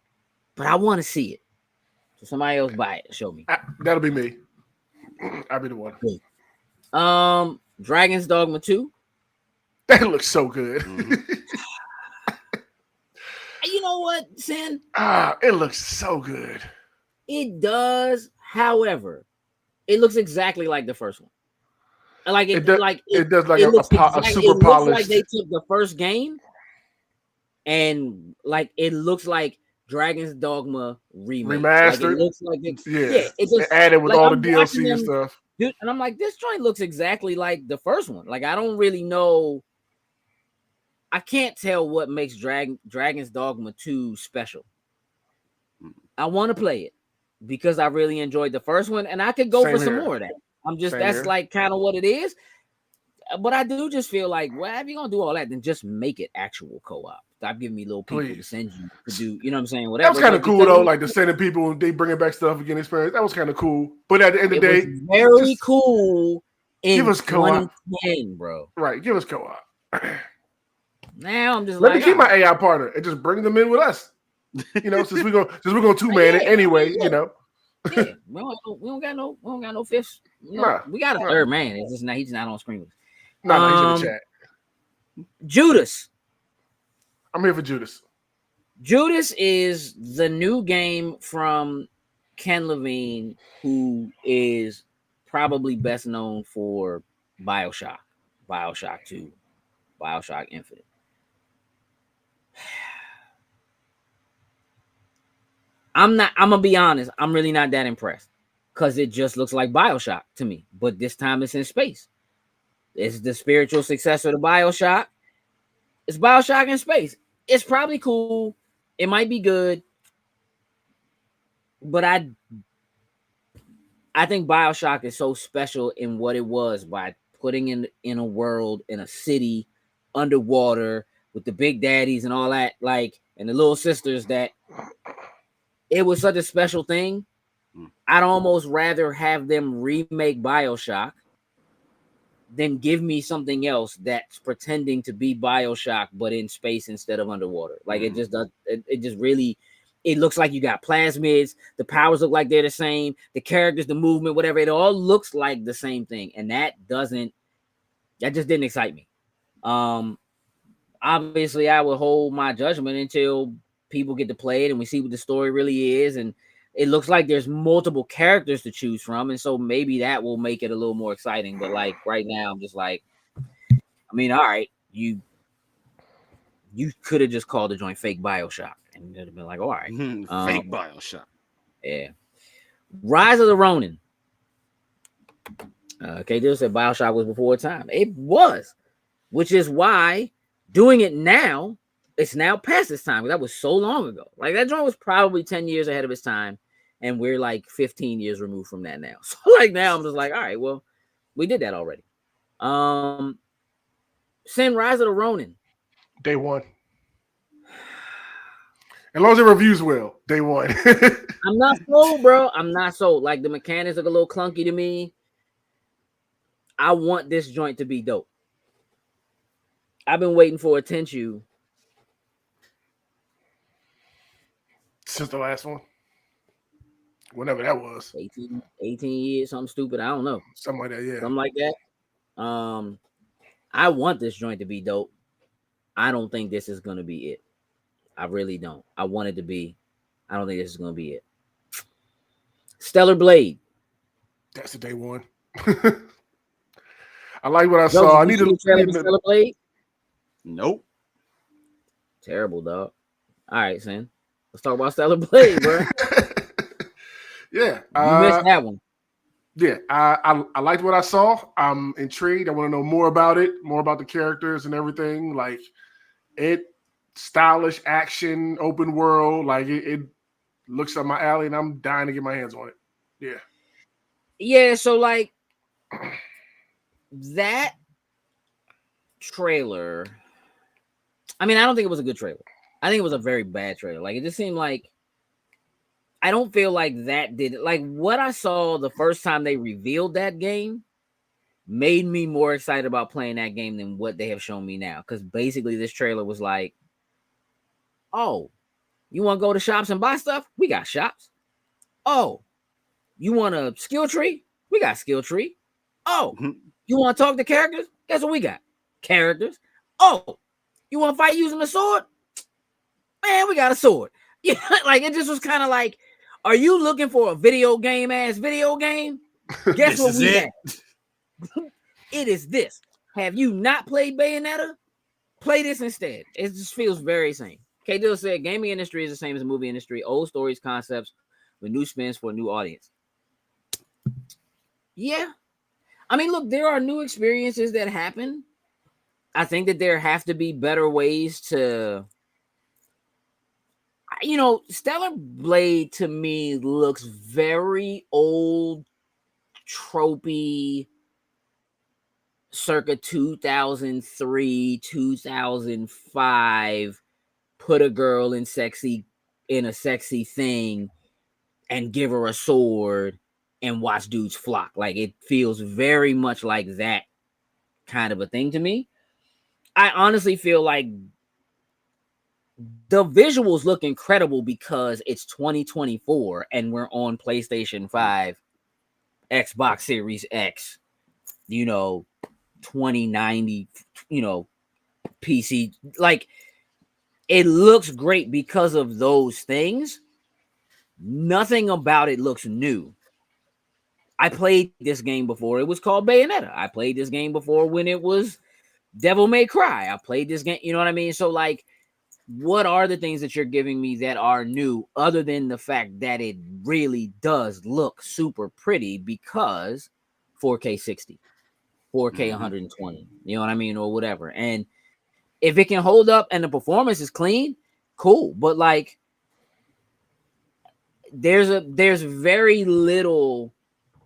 but I want to see it. So somebody else buy it. Show me. That'll be me. I'll be the one. Dragon's Dogma 2. That looks so good. You know what, Sin? It looks so good. It does. However, it looks exactly like the first one. Like it does like a super polished. Like they took the first game and like it looks like Dragon's Dogma remastered. Like, it looks like it's just added with like, all the DLC and stuff. Dude, and I'm like, this joint looks exactly like the first one. Like, I don't really know. I can't tell what makes Dragon's Dogma 2 special. I want to play it because I really enjoyed the first one, and I could go for some more of that. That's like kind of what it is. But I do just feel like, well, if you're gonna do all that, then just make it actual co-op. Stop giving me little people to send you to do, you know what I'm saying? Whatever. That was kind of cool though, like the sending people and they bringing back stuff again experience. That was kind of cool. But at the end of the day, very cool. Give us co-op, bro. Right, give us co-op. Now I'm just let me keep my AI partner and just bring them in with us. You know, since we're gonna two-man it anyway. You know, we don't got no fifth. No, we got a third man. It's just he's not on screen with us. No, he's in the chat. Judas. I'm here for Judas. Judas is the new game from Ken Levine, who is probably best known for BioShock 2, BioShock Infinite. I'm gonna be honest, I'm really not that impressed because it just looks like BioShock to me, but this time it's in space. It's the spiritual successor to BioShock. It's BioShock in space. It's probably cool. It might be good. But I think BioShock is so special in what it was by putting in a world, in a city, underwater, with the big daddies and all that, like, and the little sisters, that it was such a special thing. I'd almost rather have them remake BioShock than give me something else that's pretending to be BioShock but in space instead of underwater. Like, it just does. It just really. It looks like you got plasmids. The powers look like they're the same. The characters, the movement, whatever. It all looks like the same thing, and that just didn't excite me. Obviously, I would hold my judgment until people get to play it and we see what the story really is. And it looks like there's multiple characters to choose from, and so maybe that will make it a little more exciting. But like right now, I'm just like, I mean, all right, you could have just called the joint fake BioShock, and it'd have been like, all right, fake BioShock. Yeah. Rise of the Ronin. Okay, just said BioShock was before time. It was, which is why doing it now, it's now past its time. That was so long ago. Like, that joint was probably 10 years ahead of its time, and we're like 15 years removed from that now. So like now I'm just like, all right, well, we did that already. Send Rise of the Ronin. Day one. As long as it reviews well, day one. I'm not sold, bro. I'm not sold. Like, the mechanics look a little clunky to me. I want this joint to be dope. I've been waiting for a Tenchu since the last one. Whenever that was. 18 years, something stupid. I don't know. Something like that, yeah. Something like that. I want this joint to be dope. I don't think this is going to be it. I really don't. I want it to be. I don't think this is going to be it. Stellar Blade. That's the day one. I like what I saw. I need to Stellar Blade. Nope. Terrible, dog. All right, Sam. Let's talk about Stellar Blade, bro. Yeah. You missed that one. Yeah, I liked what I saw. I'm intrigued. I want to know more about it, more about the characters and everything. Like, it stylish action, open world. Like, it looks up my alley, and I'm dying to get my hands on it. Yeah. Yeah, so like that trailer, I mean, I don't think it was a good trailer. I think it was a very bad trailer. Like, it just seemed like, I don't feel like that did it. Like, what I saw the first time they revealed that game made me more excited about playing that game than what they have shown me now. Because basically, this trailer was like, oh, you want to go to shops and buy stuff? We got shops. Oh, you want a skill tree? We got skill tree. Oh, you want to talk to characters? Guess what we got? Characters. Oh, you want to fight using a sword? Man, we got a sword. Yeah, like it just was kind of like, are you looking for a video game? Guess what we have? It is this. Have you not played Bayonetta? Play this instead. It just feels very same. K. Dill said, gaming industry is the same as the movie industry. Old stories, concepts with new spins for a new audience. Yeah. I mean, look, there are new experiences that happen. I think that there have to be better ways to, Stellar Blade to me looks very old, tropey, circa 2003, 2005, put a girl in a sexy thing and give her a sword and watch dudes flock. Like, it feels very much like that kind of a thing to me. I honestly feel like the visuals look incredible because it's 2024 and we're on PlayStation 5, Xbox Series X, 2090, PC. Like, it looks great because of those things. Nothing about it looks new. I played this game before it was called Bayonetta. I played this game before when it was Devil May Cry. I played this game, you know what I mean? So, like, what are the things that you're giving me that are new other than the fact that it really does look super pretty because 4K 60, 4K 120, you know what I mean? Or whatever. And if it can hold up and the performance is clean, cool. But like, there's very little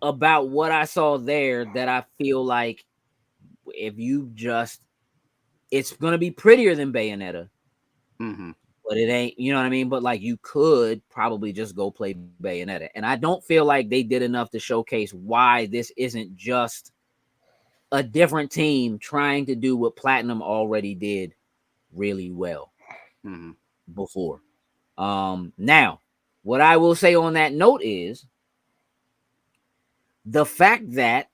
about what I saw there that I feel like it's going to be prettier than Bayonetta. But it ain't, you know what I mean? But like, you could probably just go play Bayonetta. And I don't feel like they did enough to showcase why this isn't just a different team trying to do what Platinum already did really well before. Now, what I will say on that note is the fact that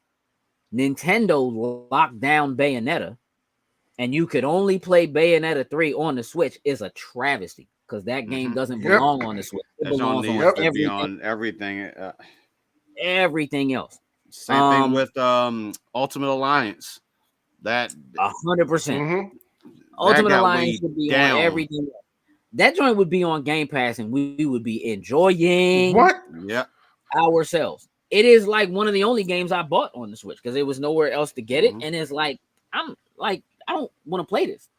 Nintendo locked down Bayonetta and you could only play Bayonetta 3 on the Switch is a travesty because that game doesn't belong on the Switch. It belongs on everything. Everything else. Same thing with Ultimate Alliance. That 100%. Ultimate Alliance would be on everything. That joint would be on Game Pass, and we would be enjoying ourselves. It is like one of the only games I bought on the Switch because there was nowhere else to get it, and it's like I don't want to play this.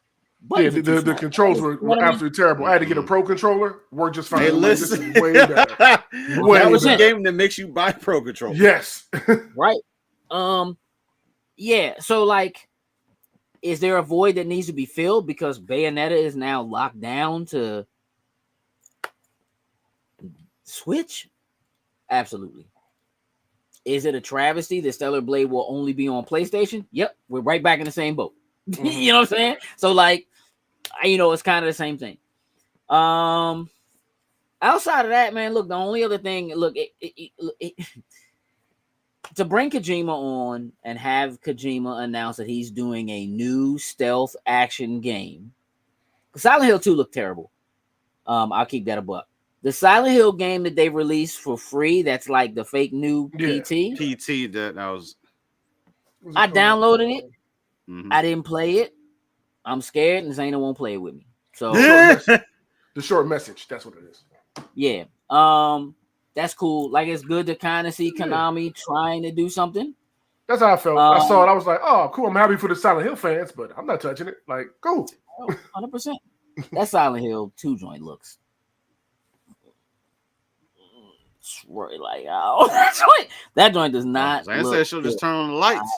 But the controls were absolutely terrible. I had to get a pro controller. Worked just fine. Hey, listen, this is way better. That was a game that makes you buy pro controller. Yes. Right. Yeah. So like, is there a void that needs to be filled because Bayonetta is now locked down to Switch? Absolutely. Is it a travesty that Stellar Blade will only be on PlayStation? Yep. We're right back in the same boat. You know what I'm saying? So like, it's kind of the same thing. Outside of that, man, look, the only other thing, to bring Kojima on and have Kojima announce that he's doing a new stealth action game. Silent Hill 2 looked terrible. I'll keep that a buck. The Silent Hill game that they released for free, that's like the fake new PT. PT that was. I downloaded it. I didn't play it. I'm scared, and Zayna won't play it with me. So the short message, that's what it is. Yeah. That's cool. Like, it's good to kind of see Konami trying to do something. That's how I felt. I saw it. I was like, oh, cool. I'm happy for the Silent Hill fans, but I'm not touching it. Like, cool. 100%. That Silent Hill 2 joint looks like, that joint does not. I said she'll just turn on the lights.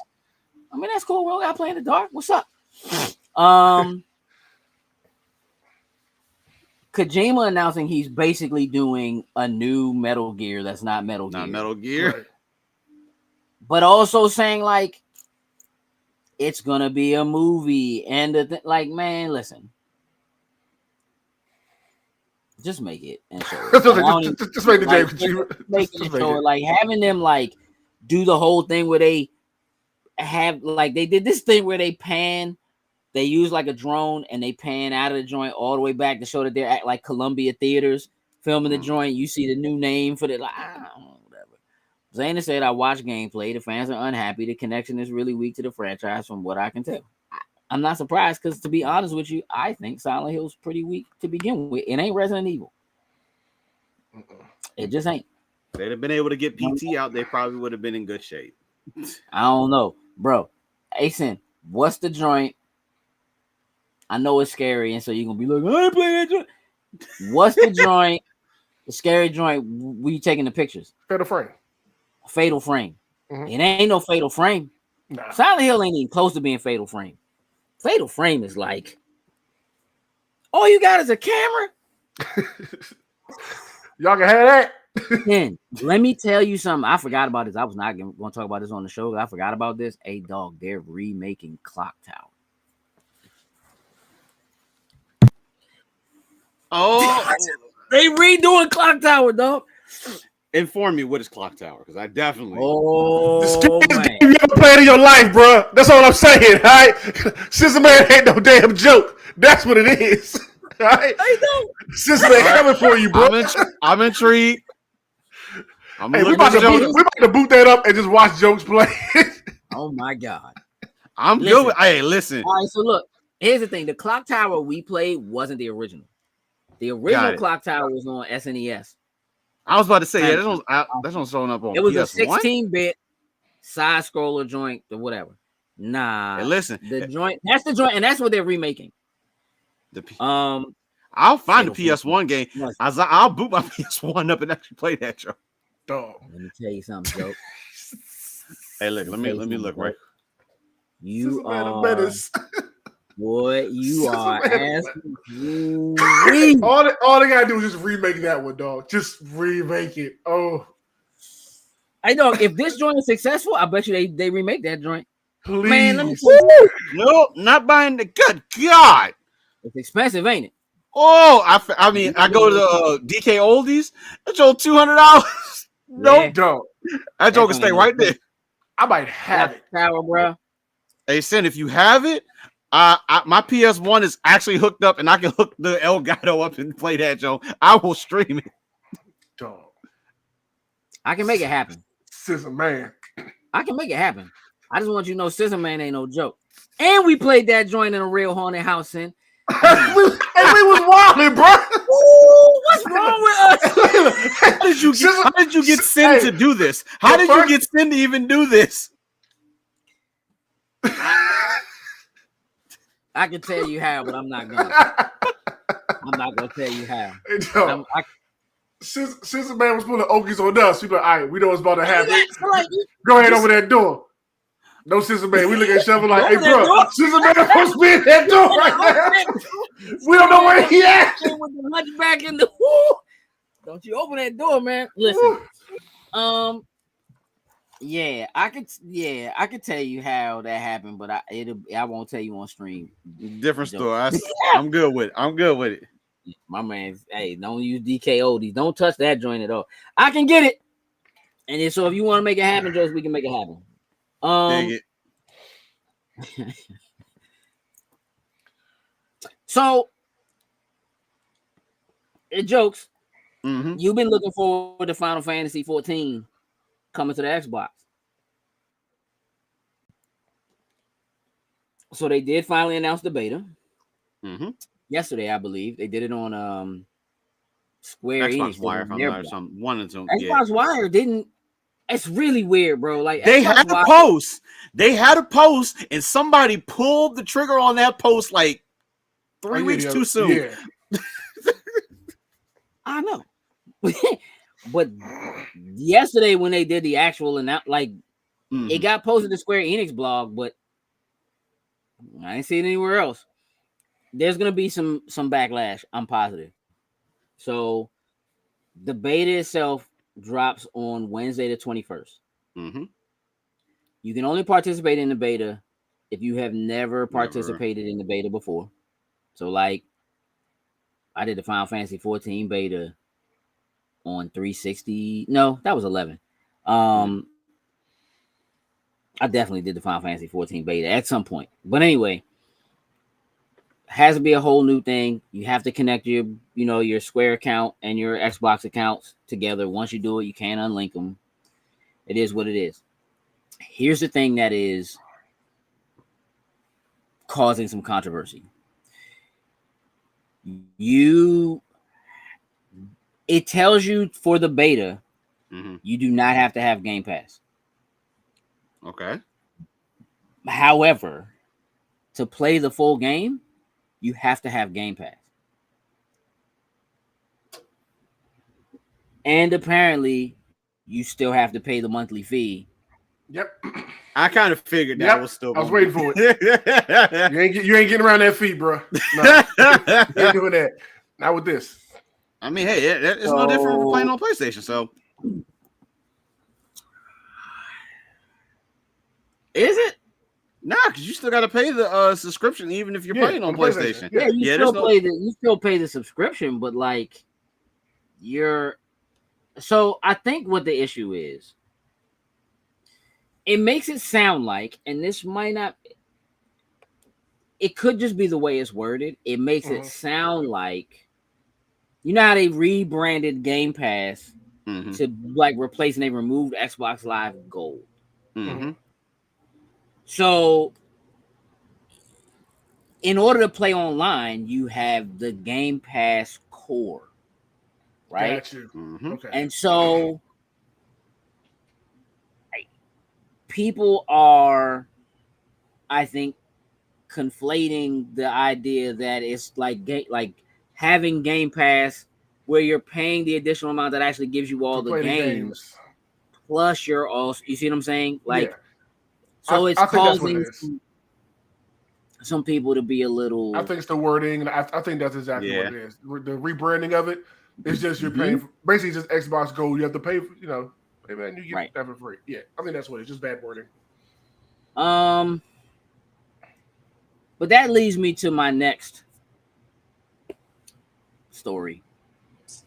I mean, that's cool. We don't got to play in the dark. What's up? Kojima announcing he's basically doing a new Metal Gear that's not Metal Gear. Not Metal Gear. Right. But also saying like it's gonna be a movie and like, man, listen. Just make it and show it. Just make the like, game. Make it and show it. Like having them like do the whole thing where they have like they did this thing where they use like a drone and they pan out of the joint all the way back to show that they're at like Columbia Theaters filming the joint. You see the new name for the like, I don't know, whatever. Zayna said, I watched gameplay. The fans are unhappy. The connection is really weak to the franchise from what I can tell. I'm not surprised because, to be honest with you, I think Silent Hill's pretty weak to begin with. It ain't Resident Evil. It just ain't. If they'd have been able to get PT out, they probably would have been in good shape. I don't know, bro. Asen, what's the joint? I know it's scary, and so you're gonna be like, I ain't playing that joint. What's the joint? The scary joint? We taking the pictures? Fatal Frame. Fatal Frame. It ain't no Fatal Frame. Nah. Silent Hill ain't even close to being Fatal Frame. Fatal Frame is like, all you got is a camera. Y'all can have that. Then let me tell you something. I forgot about this. I was not going to talk about this on the show. I forgot about this. Hey, dog, they're remaking Clock Tower. Oh, they redoing Clock Tower, dog. Inform me, what is Clock Tower? Because I definitely. Oh, This man. game you ever played in your life, bro. That's all I'm saying. All right, Sister Man ain't no damn joke. That's what it is. All right, Sister Man coming for you, bro. I'm intrigued. Hey, we about to boot that up and just watch jokes play. Oh my god. I'm good. Hey, listen. All right, so look, here's the thing. The Clock Tower we played wasn't the original. The original Clock Tower was on SNES. I was about to say, that's not showing up on. It was PS1? a 16-bit side scroller joint or whatever. Nah. Hey, listen, the joint. That's the joint, and that's what they're remaking. I'll find the PS1 game. I'll boot my PS1 up and actually play that joke. Dog. Let me tell you something, Joe. Hey, look. Let me look right. You are. Boy, you are asking. All they gotta do is just remake that one, dog. Just remake it. Oh, I know. If this joint is successful, I bet you they remake that joint. please. Man, let me tell you. No, not buying the good God. It's expensive, ain't it? Oh, I mean, I go to DK Oldies. That's all $200. No, dog. that joke can stay right there. I might have it. Tower, bro. Hey, Sin, if you have it. My PS1 is actually hooked up, and I can hook the Elgato up and play that, Joe. I will stream it. Dog. I can make it happen. Sister Man. I can make it happen. I just want you to know Sister Man ain't no joke. And we played that joint in a real haunted house, and we was wilding, bro. Ooh, what's wrong with us? How did you get Sin to do this? How did you get Sin to even do this? I can tell you how, but I'm not gonna. I'm not gonna tell you how. Sister Man was pulling okies on us. We like, all right, we know what's about to happen. Go ahead over that door. No, Sister Man. We look at each other like, hey, bro, Sister Man supposed to be in that door right now. We don't know where he at. With the hunchback in the don't you open that door, man? Listen, I could tell you how that happened, but I won't tell you on stream. Different story. I'm good with it. My man, hey, don't use DKO. Don't touch that joint at all. I can get it. And so if you want to make it happen, Joe, we can make it happen. Dig it. So it jokes. Mm-hmm. You've been looking forward to Final Fantasy 14 coming to the Xbox. So they did finally announce the beta. Mm-hmm. Yesterday, I believe. They did it on Square Xbox Enix. Wire, if I'm not or something. One of them. Xbox Wire didn't. It's really weird, bro. Like they Xbox had a post. They had a post, and somebody pulled the trigger on that post like 3 weeks too soon. Yeah. I know. But yesterday when they did the actual it got posted to Square Enix blog, but I ain't seen it anywhere else. There's gonna be some backlash. I'm positive. So the beta itself drops on Wednesday the 21st. Mm-hmm. You can only participate in the beta if you have never participated in the beta before. So, like, I did the Final Fantasy 14 beta on 360. No, that was 11. I definitely did the Final Fantasy 14 beta at some point. But anyway, has to be a whole new thing. You have to connect your Square account and your Xbox accounts together. Once you do it, you can't unlink them. It is what it is. Here's the thing that is causing some controversy. It tells you for the beta, you do not have to have Game Pass. Okay. However, to play the full game, you have to have Game Pass. And apparently, you still have to pay the monthly fee. Yep. I kind of figured that was still. I was waiting for it. you ain't getting around that fee, bro. No, you ain't doing that. Not with this. I mean, hey, it's no different from playing on PlayStation. So, is it? Nah, because you still got to pay the subscription, even if you're playing on PlayStation. Yeah, you still pay the subscription, but like So I think what the issue is, it makes it sound like, and this might not, it could just be the way it's worded. It makes it sound like, you know how they rebranded Game Pass to like replace, and they removed Xbox Live Gold. So in order to play online, you have the Game Pass core, right? Got you. Okay. And so people are, I think, conflating the idea that it's like having Game Pass where you're paying the additional amount that actually gives you all the games, plus you're also, you see what I'm saying? Like, so it's causing some people to be a little. I think it's the wording, and I think that's exactly what it is. The rebranding of it is just you're paying for, basically just Xbox Gold. You have to pay for, hey man, you get that for free. Yeah, I think that's what it's just bad wording. But that leads me to my next story. There's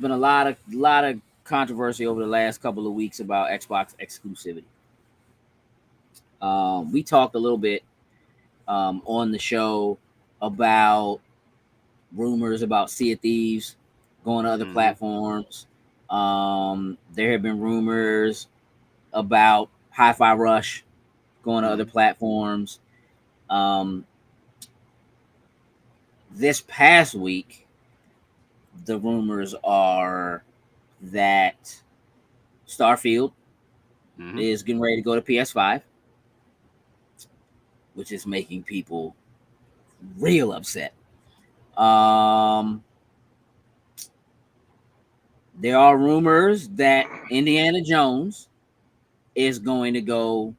been a lot of controversy over the last couple of weeks about Xbox exclusivity. We talked a little bit on the show about rumors about Sea of Thieves going to other platforms. There have been rumors about Hi-Fi Rush going to other platforms. This past week, the rumors are that Starfield is getting ready to go to PS5, which is making people real upset. There are rumors that Indiana Jones is going to go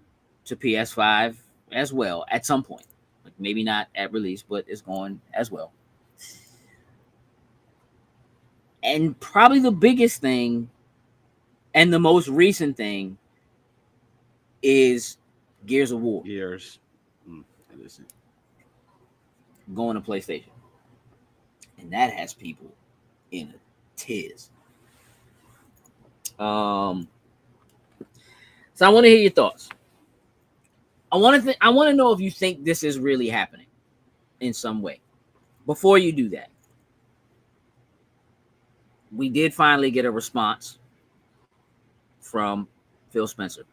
to PS5 as well at some point. Like maybe not at release, but it's going as well. And probably the biggest thing and the most recent thing is Gears of War. Going to PlayStation. And that has people in a tiz. So I want to hear your thoughts. I want to know if you think this is really happening in some way. Before you do that, we did finally get a response from Phil Spencer,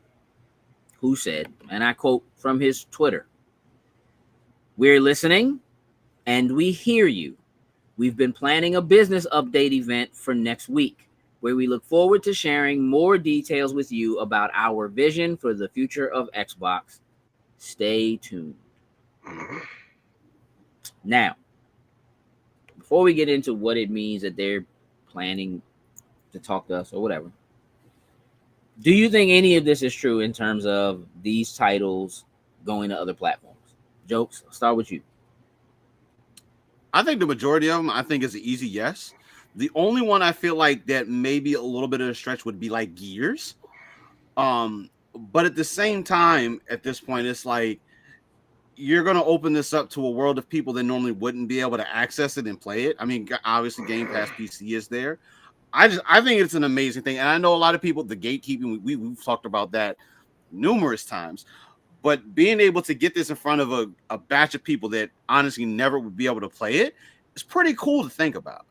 who said, and I quote from his Twitter, "We're listening and we hear you. We've been planning a business update event for next week, where we look forward to sharing more details with you about our vision for the future of Xbox. Stay tuned." Now, before we get into what it means that they're planning to talk to us or whatever, do you think any of this is true in terms of these titles going to other platforms? Jokes, I'll start with you. I think the majority of them, I think, is an easy yes. The only one I feel like that maybe a little bit of a stretch would be like Gears. But at the same time, at this point, it's like you're going to open this up to a world of people that normally wouldn't be able to access it and play it. I mean, obviously, Game Pass PC is there. I think it's an amazing thing, and I know a lot of people, the gatekeeping, we've talked about that numerous times. But being able to get this in front of a batch of people that honestly never would be able to play it is pretty cool to think about.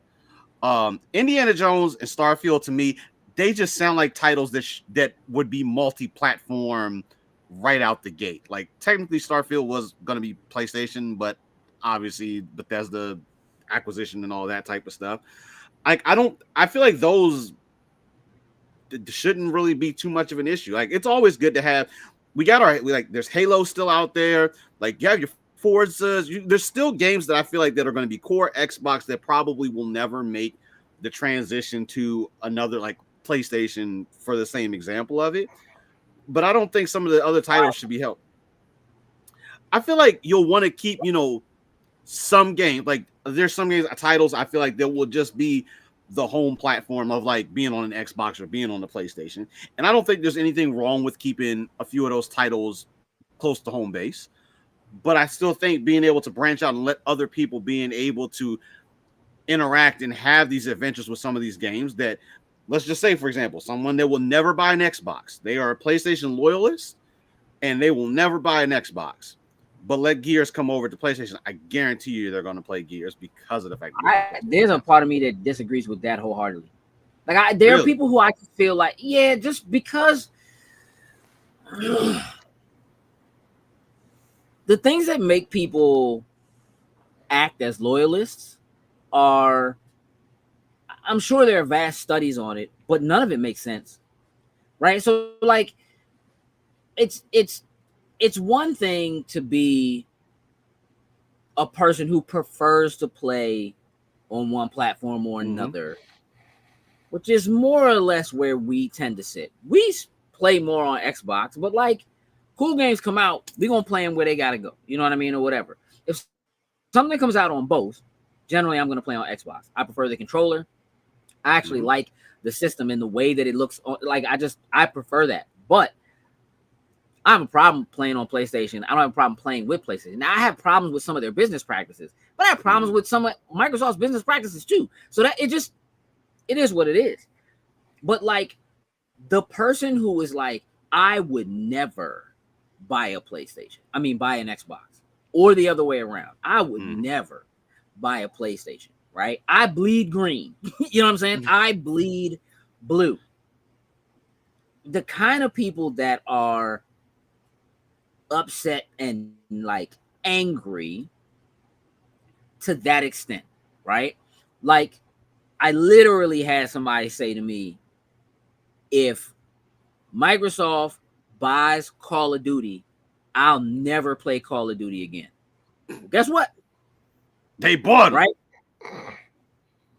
Indiana Jones and Starfield, to me, they just sound like titles that would be multi-platform right out the gate. Like, technically Starfield was going to be PlayStation, but obviously Bethesda acquisition and all that type of stuff. I feel like those shouldn't really be too much of an issue. Like, it's always good to have. There's Halo still out there. Like, you have your Forzas. There's still games that I feel like that are going to be core Xbox that probably will never make the transition to another like PlayStation for the same example of it. But I don't think some of the other titles should be helped. I feel like you'll want to keep, some games. Like, there's some games, titles I feel like that will just be the home platform of like being on an Xbox or being on the PlayStation. And I don't think there's anything wrong with keeping a few of those titles close to home base. But I still think being able to branch out and let other people being able to interact and have these adventures with some of these games that, let's just say, for example, someone that will never buy an Xbox. They are a PlayStation loyalist and they will never buy an Xbox. But let Gears come over to PlayStation. I guarantee you they're going to play Gears because of the fact that there's a part of me that disagrees with that wholeheartedly. Like, there are people who I feel like, yeah, just because the things that make people act as loyalists are, I'm sure there are vast studies on it, but none of it makes sense, right? So, like, it's one thing to be a person who prefers to play on one platform or another, which is more or less where we tend to sit. We play more on Xbox, but like, cool games come out, we're going to play them where they got to go. You know what I mean? Or whatever. If something comes out on both, generally I'm going to play on Xbox. I prefer the controller. I actually like the system and the way that it looks. Like, I prefer that. But I have a problem playing on PlayStation. I don't have a problem playing with PlayStation. Now, I have problems with some of their business practices, but I have problems with some of Microsoft's business practices too. So that it is what it is. But like, the person who is like, I would never buy a PlayStation. I mean, buy an Xbox, or the other way around. I would never buy a PlayStation, right? I bleed green. You know what I'm saying? I bleed blue. The kind of people that are upset and like angry to that extent, right? Like, I literally had somebody say to me, if Microsoft buys Call of Duty, I'll never play Call of Duty again. Guess what? They bought it, right?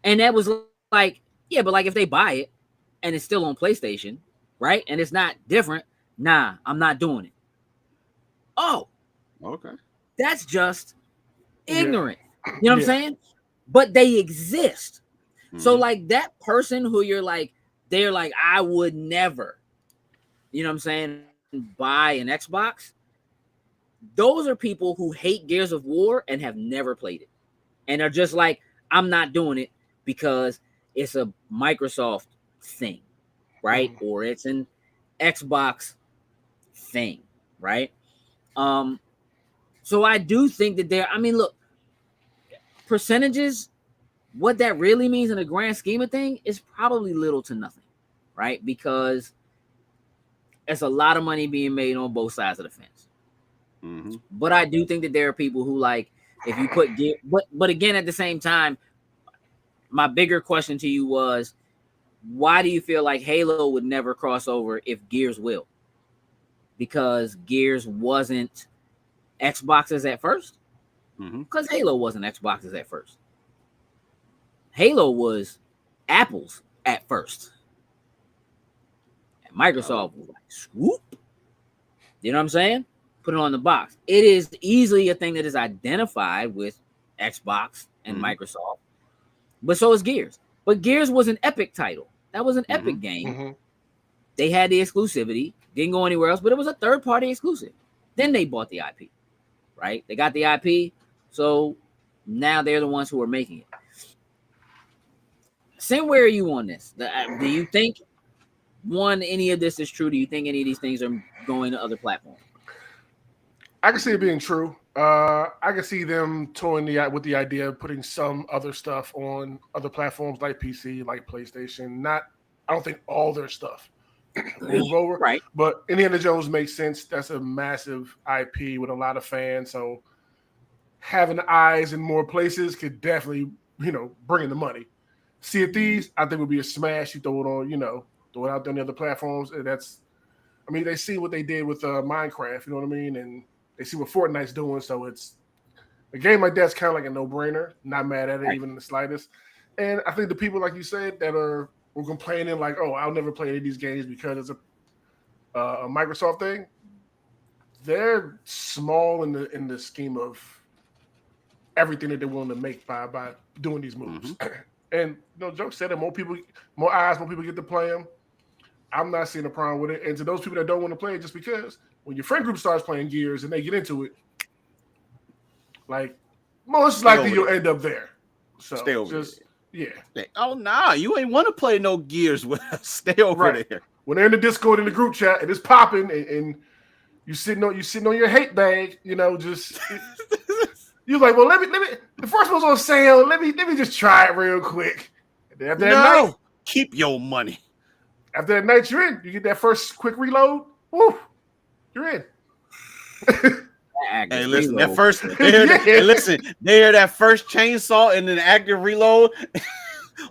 And that was like, yeah, but like, if they buy it and it's still on PlayStation, right? And it's not different, nah, I'm not doing it. Oh, okay. That's just ignorant. You know what I'm saying? But they exist. So like, that person who you're like, they're like, I would never, you know what I'm saying, buy an Xbox. Those are people who hate Gears of War and have never played it. And are just like, I'm not doing it because it's a Microsoft thing, right? Or it's an Xbox thing, right? So I do think that I mean, look, percentages, what that really means in the grand scheme of things is probably little to nothing, right? Because it's a lot of money being made on both sides of the fence. But I do think that there are people who, like, if you put but again, at the same time, my bigger question to you was, why do you feel like Halo would never cross over if Gears will? Because Gears wasn't Xboxes at first? Because Halo wasn't Xboxes at first. Halo was Apple's at first. And Microsoft was like, swoop. You know what I'm saying? put it on the box. It is easily a thing that is identified with Xbox and Microsoft, but so is Gears. But Gears was an Epic title. That was an Epic game. They had the exclusivity, didn't go anywhere else, but it was a third-party exclusive. Then they bought the IP, right? They got the IP, so now they're the ones who are making it. Sam, where are you on this? Do you think any of this is true? Do you think any of these things are going to other platforms? I can see it being true. I can see them toying with the idea of putting some other stuff on other platforms like PC, like PlayStation. I don't think all their stuff move over, right? But Indiana Jones makes sense. That's a massive IP with a lot of fans. So having eyes in more places could definitely, bring in the money. Sea of Thieves, I think would be a smash. You throw it on, throw it out there on the other platforms. And they see what they did with Minecraft, you know what I mean? And they see what Fortnite's doing. So it's a game like that's kind of like a no-brainer. Not mad at it, even in the slightest. And I think the people, like you said, that were complaining like, oh, I'll never play any of these games because it's a Microsoft thing. They're small in the scheme of everything that they're willing to make by doing these moves. And Joe said that more eyes, more people get to play them. I'm not seeing a problem with it. And to those people that don't want to play it, just because when your friend group starts playing Gears and they get into it, like most likely you'll end up there. So stay over just there. Yeah. Oh nah, you ain't want to play no Gears with us. Stay over there. When they're in the Discord in the group chat and it's popping and you sitting on your hate bag, just you're like, well, let me. The first one's on sale. Let me just try it real quick. And then after that night, keep your money. After that night, you're in. You get that first quick reload. Woo, you're in. Hey, listen, that first. Hey, listen, they hear that first chainsaw and then active reload.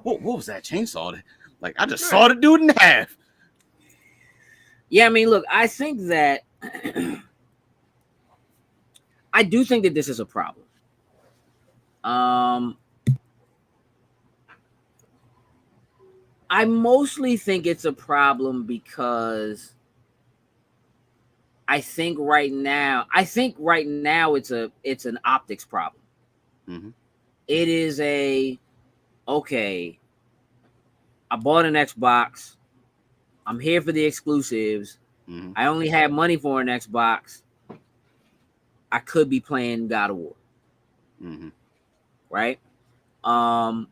what was that chainsaw? Like I just saw the dude in half. Yeah, I mean, look, I think that I do think that this is a problem. I mostly think it's a problem because I think right now it's an optics problem. It is okay, I bought an Xbox. I'm here for the exclusives. I only have money for an Xbox. I could be playing God of War. Right? I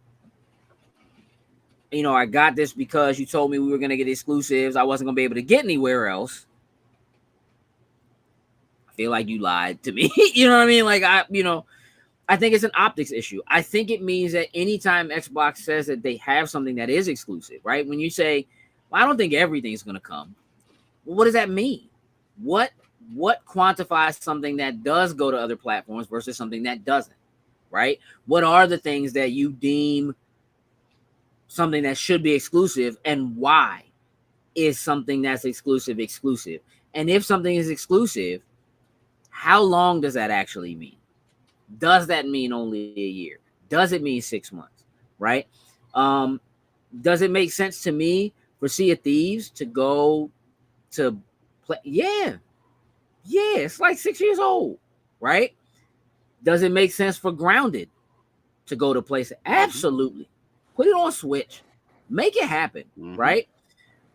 got this because you told me we were going to get exclusives. I wasn't going to be able to get anywhere else. I feel like you lied to me. You know what I mean? Like, I think it's an optics issue. I think it means that anytime Xbox says that they have something that is exclusive, right? When you say, well, I don't think everything's going to come. Well, what does that mean? What quantifies something that does go to other platforms versus something that doesn't, right? What are the things that you deem something that should be exclusive, and why is something that's exclusive? And if something is exclusive, how long does that actually mean? Does that mean only a year? Does it mean 6 months? Right? Does it make sense to me for Sea of Thieves to go to play? Yeah, it's like 6 years old, right? Does it make sense for Grounded to go to place? Absolutely. Put it on Switch. Make it happen, right?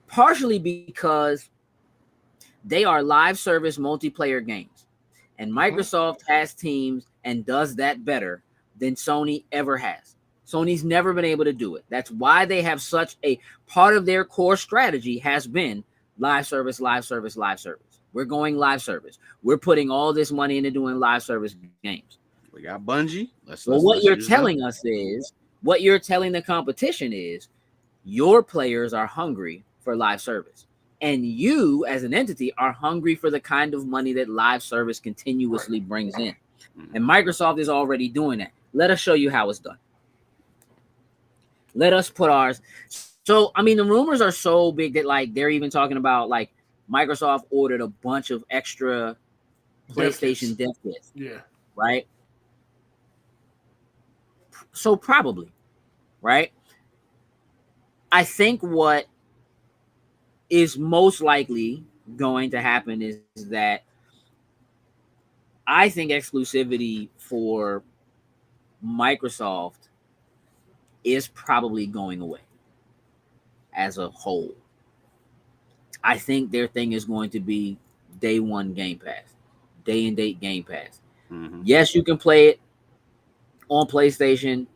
Partially because they are live service multiplayer games. And Microsoft has teams and does that better than Sony ever has. Sony's never been able to do it. That's why they have such a part of their core strategy has been live service. We're going live service. We're putting all this money into doing live service games. We got Bungie. What you're telling us is, what you're telling the competition is, your players are hungry for live service. And you, as an entity, are hungry for the kind of money that live service continuously brings in. And Microsoft is already doing that. Let us show you how it's done. Let us put ours. So, I mean, the rumors are so big that, like, they're even talking about, like, Microsoft ordered a bunch of extra PlayStation dev kits. Yeah. Right? So, probably. Right? I think what is most likely going to happen is that I think exclusivity for Microsoft is probably going away as a whole. I think their thing is going to be day one Game Pass, day and date Game Pass. Mm-hmm. Yes, you can play it on PlayStation.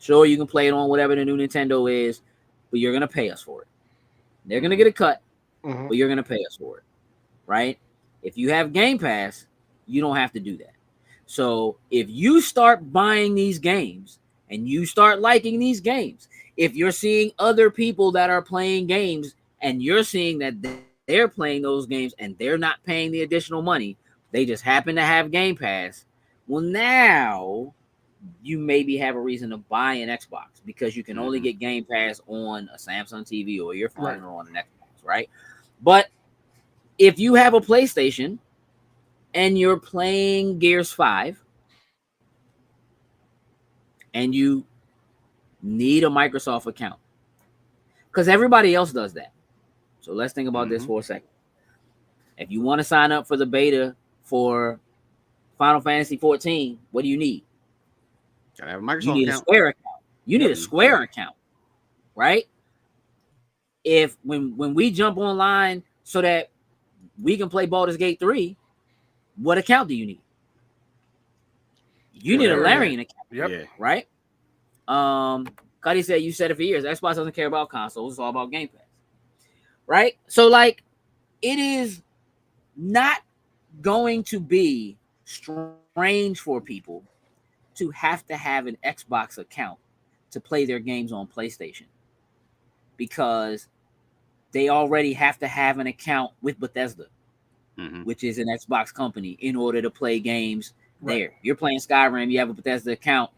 Sure, you can play it on whatever the new Nintendo is, but you're going to pay us for it. They're going to get a cut, but you're going to pay us for it, right? If you have Game Pass, you don't have to do that. So if you start buying these games and you start liking these games, if you're seeing other people that are playing games and you're seeing that they're playing those games and they're not paying the additional money, they just happen to have Game Pass, well, now you maybe have a reason to buy an Xbox because you can only get Game Pass on a Samsung TV or your phone or on an Xbox, right? But if you have a PlayStation and you're playing Gears 5 and you need a Microsoft account, because everybody else does that. So let's think about this for a second. If you want to sign up for the beta for Final Fantasy 14, what do you need? Gotta have a Microsoft You need account. a Square account. You need a Square account, right? If when we jump online so that we can play Baldur's Gate 3, what account do you need? You need a Larian account, right? Cuddy said you said it for years. Xbox doesn't care about consoles; it's all about Game Pass, right? So, like, it is not going to be strange for people to have an Xbox account to play their games on PlayStation because they already have to have an account with Bethesda, which is an Xbox company, in order to play games there. You're playing Skyrim, you have a Bethesda account,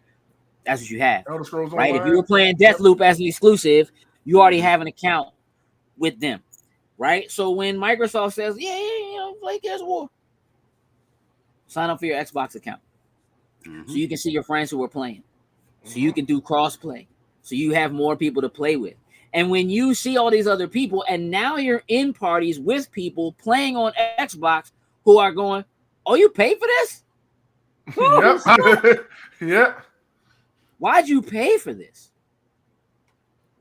that's what you have. Elder Scrolls right? Online. If you were playing Deathloop as an exclusive, you already have an account with them, right? So when Microsoft says, play Gears of War, sign up for your Xbox account. So you can see your friends who are playing. So you can do cross-play. So you have more people to play with. And when you see all these other people, and now you're in parties with people playing on Xbox who are going, oh, you paid for this? Yep. Why'd you pay for this?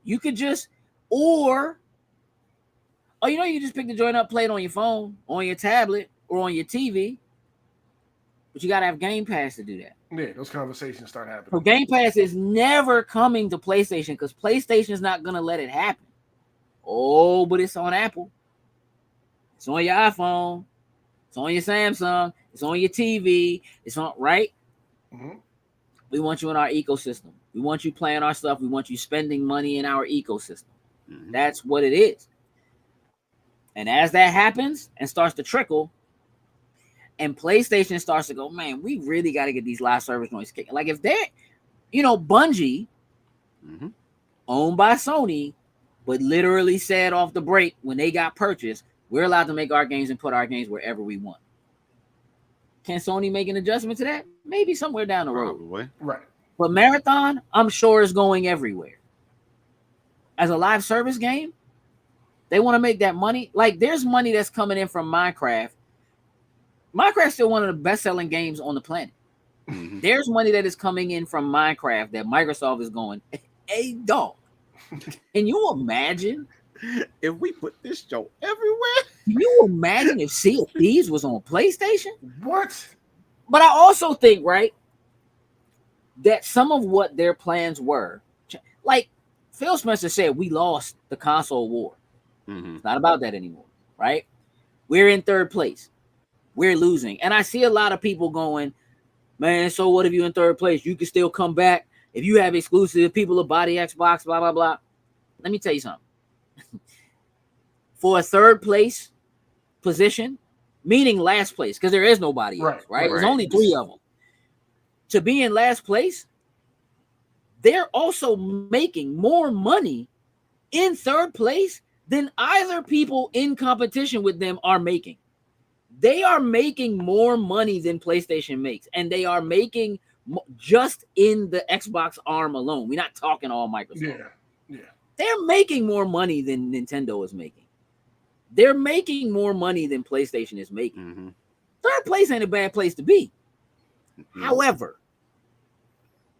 You could just, you just pick the joint up, play it on your phone, on your tablet, or on your TV. But you got to have Game Pass to do that. Yeah, those conversations start happening. So Game Pass is never coming to PlayStation because PlayStation is not going to let it happen. Oh, but it's on Apple. It's on your iPhone. It's on your Samsung. It's on your TV. It's on, right? We want you in our ecosystem. We want you playing our stuff. We want you spending money in our ecosystem. That's what it is. And as that happens and starts to trickle, and PlayStation starts to go, man, we really got to get these live service joints kicking. Like if they're, Bungie, owned by Sony, but literally said off the break when they got purchased, we're allowed to make our games and put our games wherever we want. Can Sony make an adjustment to that? Maybe somewhere down the road. Probably. Right. But Marathon, I'm sure, is going everywhere. As a live service game, they want to make that money. Like there's money that's coming in from Minecraft. Minecraft's still one of the best-selling games on the planet. There's money that is coming in from Minecraft that Microsoft is going, hey, dog, can you imagine if we put this show everywhere? Can you imagine if Sea of Thieves was on PlayStation? What? But I also think, right, that some of what their plans were, like Phil Spencer said, we lost the console war. It's not about that anymore, right? We're in third place. We're losing. And I see a lot of people going, man, so what if you're in third place? You can still come back. If you have exclusive, people will buy the Xbox, blah, blah, blah. Let me tell you something. For a third place position, meaning last place, because there is nobody else, right? There's only 3 of them. To be in last place, they're also making more money in third place than either people in competition with them are making. They are making more money than PlayStation makes, and they are making just in the Xbox arm alone. We're not talking all Microsoft. Yeah. They're making more money than Nintendo is making. They're making more money than PlayStation is making. Third place ain't a bad place to be. However,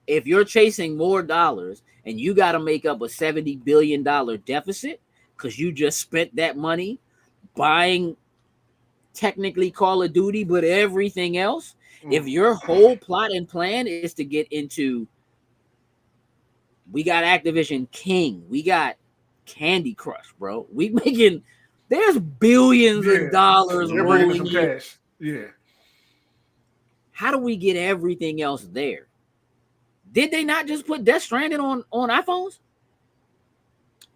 if you're chasing more dollars and you got to make up a $70 billion deficit because you just spent that money buying technically Call of Duty, but everything else, if your whole plot and plan is to get into, we got Activision King, we got Candy Crush, bro. There's billions of dollars rolling in. Cash. Yeah. How do we get everything else there? Did they not just put Death Stranding on iPhones?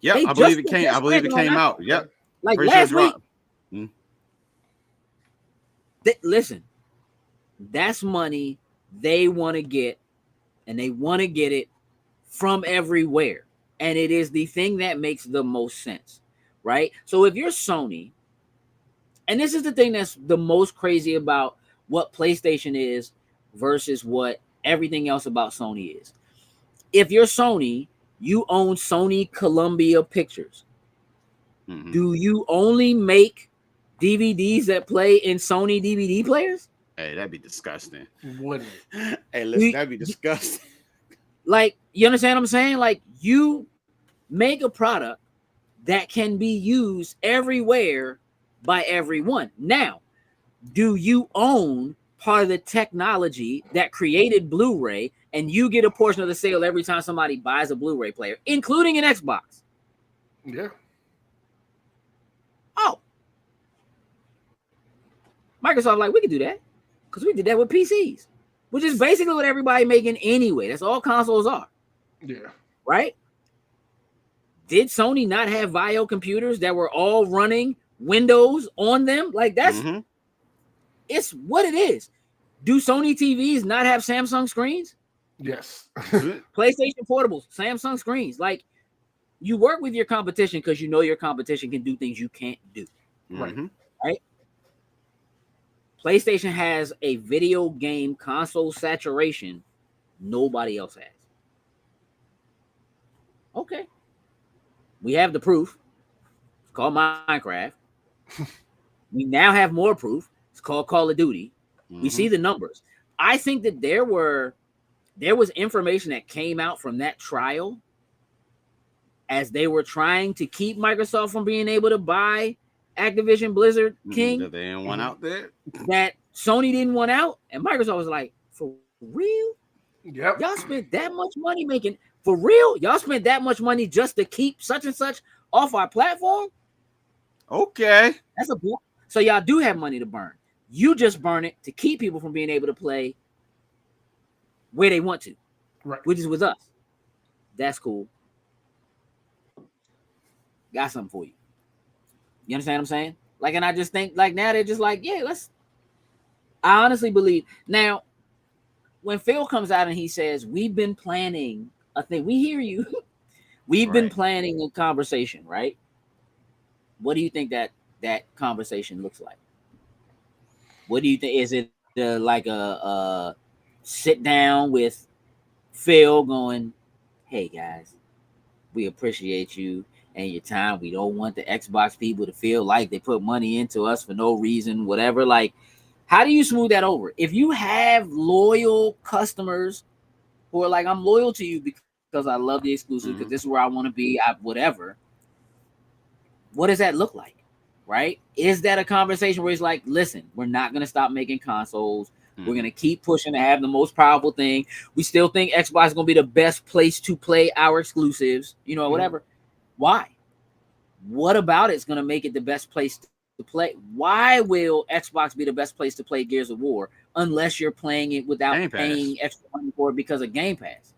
Yeah, I believe it came. I believe it came out. Yep, like last week. Listen, that's money they want to get, and they want to get it from everywhere, and it is the thing that makes the most sense, right? So if you're Sony, and this is the thing that's the most crazy about what PlayStation is versus what everything else about Sony is. If you're Sony, you own Sony Columbia Pictures. Mm-hmm. Do you only make DVDs that play in Sony DVD players? Hey, that'd be disgusting. Wouldn't it? Hey, listen, that'd be disgusting. Like, you understand what I'm saying? Like, you make a product that can be used everywhere by everyone. Now, do you own part of the technology that created Blu-ray, and you get a portion of the sale every time somebody buys a Blu-ray player, including an Xbox? Yeah. Oh. Microsoft, like, we could do that because we did that with PCs, which is basically what everybody making anyway. That's all consoles are. Yeah. Right? Did Sony not have VAIO computers that were all running Windows on them? Like, that's it's what it is. Do Sony TVs not have Samsung screens? Yes. PlayStation portables, Samsung screens. Like, you work with your competition because you know your competition can do things you can't do. Right. Right? PlayStation has a video game console saturation nobody else has. Okay. We have the proof. It's called Minecraft. We now have more proof. It's called Call of Duty. We see the numbers. I think that there was information that came out from that trial as they were trying to keep Microsoft from being able to buy Activision Blizzard King. That they didn't want out there. That Sony didn't want out. And Microsoft was like, for real? Yep. Y'all spent that much money making, for real? Y'all spent that much money just to keep such and such off our platform? Okay. That's a point. So y'all do have money to burn. You just burn it to keep people from being able to play where they want to, right? Which is with us. That's cool. Got something for you. You understand what I'm saying? Like, and I just think, like, now they're just like, yeah, I honestly believe. Now, when Phil comes out and he says, we've been planning a thing, we hear you. We've been planning a conversation, right? What do you think that conversation looks like? What do you think? Is it like a sit down with Phil going, hey guys, we appreciate you and your time. We don't want the Xbox people to feel like they put money into us for no reason, whatever. Like, how do you smooth that over? If you have loyal customers who are like, I'm loyal to you because I love the exclusive, because this is where I want to be, whatever. What does that look like? Right? Is that a conversation where it's like, listen, we're not going to stop making consoles. We're going to keep pushing to have the most powerful thing. We still think Xbox is going to be the best place to play our exclusives, whatever. Why? What about it's going to make it the best place to play? Why will Xbox be the best place to play Gears of War unless you're playing it without paying extra money for it because of Game Pass?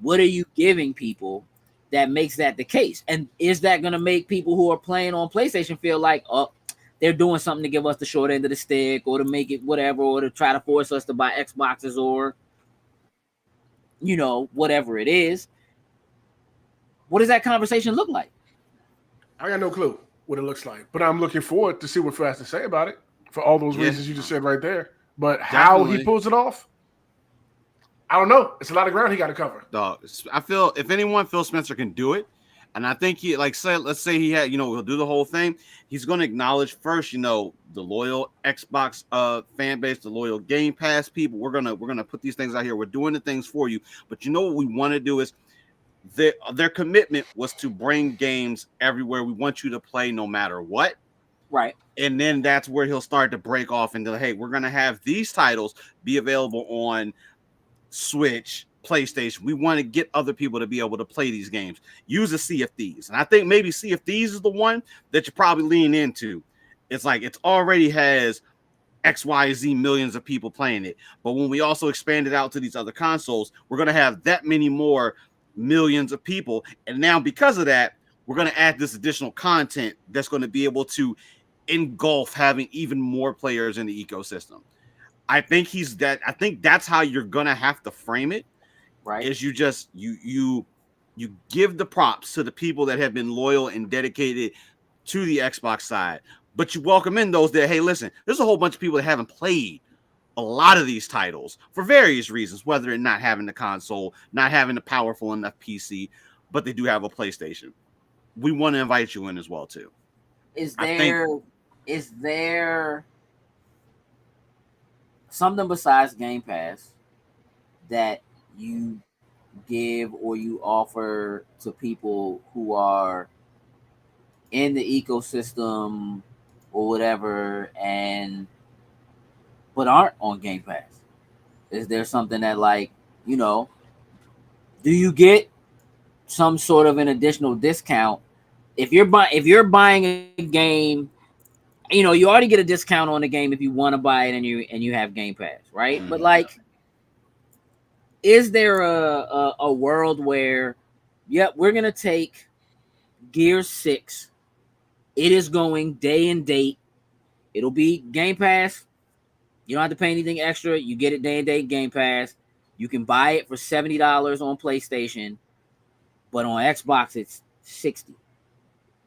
What are you giving people that makes that the case? And is that going to make people who are playing on PlayStation feel like, oh, they're doing something to give us the short end of the stick, or to make it whatever, or to try to force us to buy Xboxes, or, whatever it is? What does that conversation look like? I got no clue what it looks like, but I'm looking forward to see what Phil has to say about it for all those reasons you just said right there. But how he pulls it off, I don't know. It's a lot of ground he got to cover. Dog, I feel if anyone, Phil Spencer can do it. And I think let's say he had, he'll do the whole thing. He's going to acknowledge first, the loyal Xbox fan base, the loyal Game Pass people. We're gonna put these things out here. We're doing the things for you. But what we want to do is their commitment was to bring games everywhere. We want you to play no matter what. Right. And then that's where he'll start to break off and go, hey, we're gonna have these titles be available on Switch, PlayStation. We want to get other people to be able to play these games. Use a Sea of Thieves. And I think maybe Sea of Thieves is the one that you probably lean into. It's like it already has XYZ millions of people playing it. But when we also expand it out to these other consoles, we're going to have that many more millions of people. And now because of that, we're going to add this additional content that's going to be able to engulf having even more players in the ecosystem. I think that's how you're gonna have to frame it. Right. Is you just you give the props to the people that have been loyal and dedicated to the Xbox side, but you welcome in those that, hey, listen, there's a whole bunch of people that haven't played a lot of these titles for various reasons, whether it's not having the console, not having a powerful enough PC, but they do have a PlayStation. We want to invite you in as well too. Is there something besides Game Pass that you give or you offer to people who are in the ecosystem or whatever but aren't on Game Pass? Is there something that, like, do you get some sort of an additional discount if you're buying a game? You already get a discount on the game if you want to buy it and you have Game Pass, right? Mm-hmm. But like, is there a world where, we're gonna take Gear 6, it is going day and date, it'll be Game Pass, you don't have to pay anything extra, you get it day and date Game Pass, you can buy it for $70 on PlayStation, but on Xbox it's $60.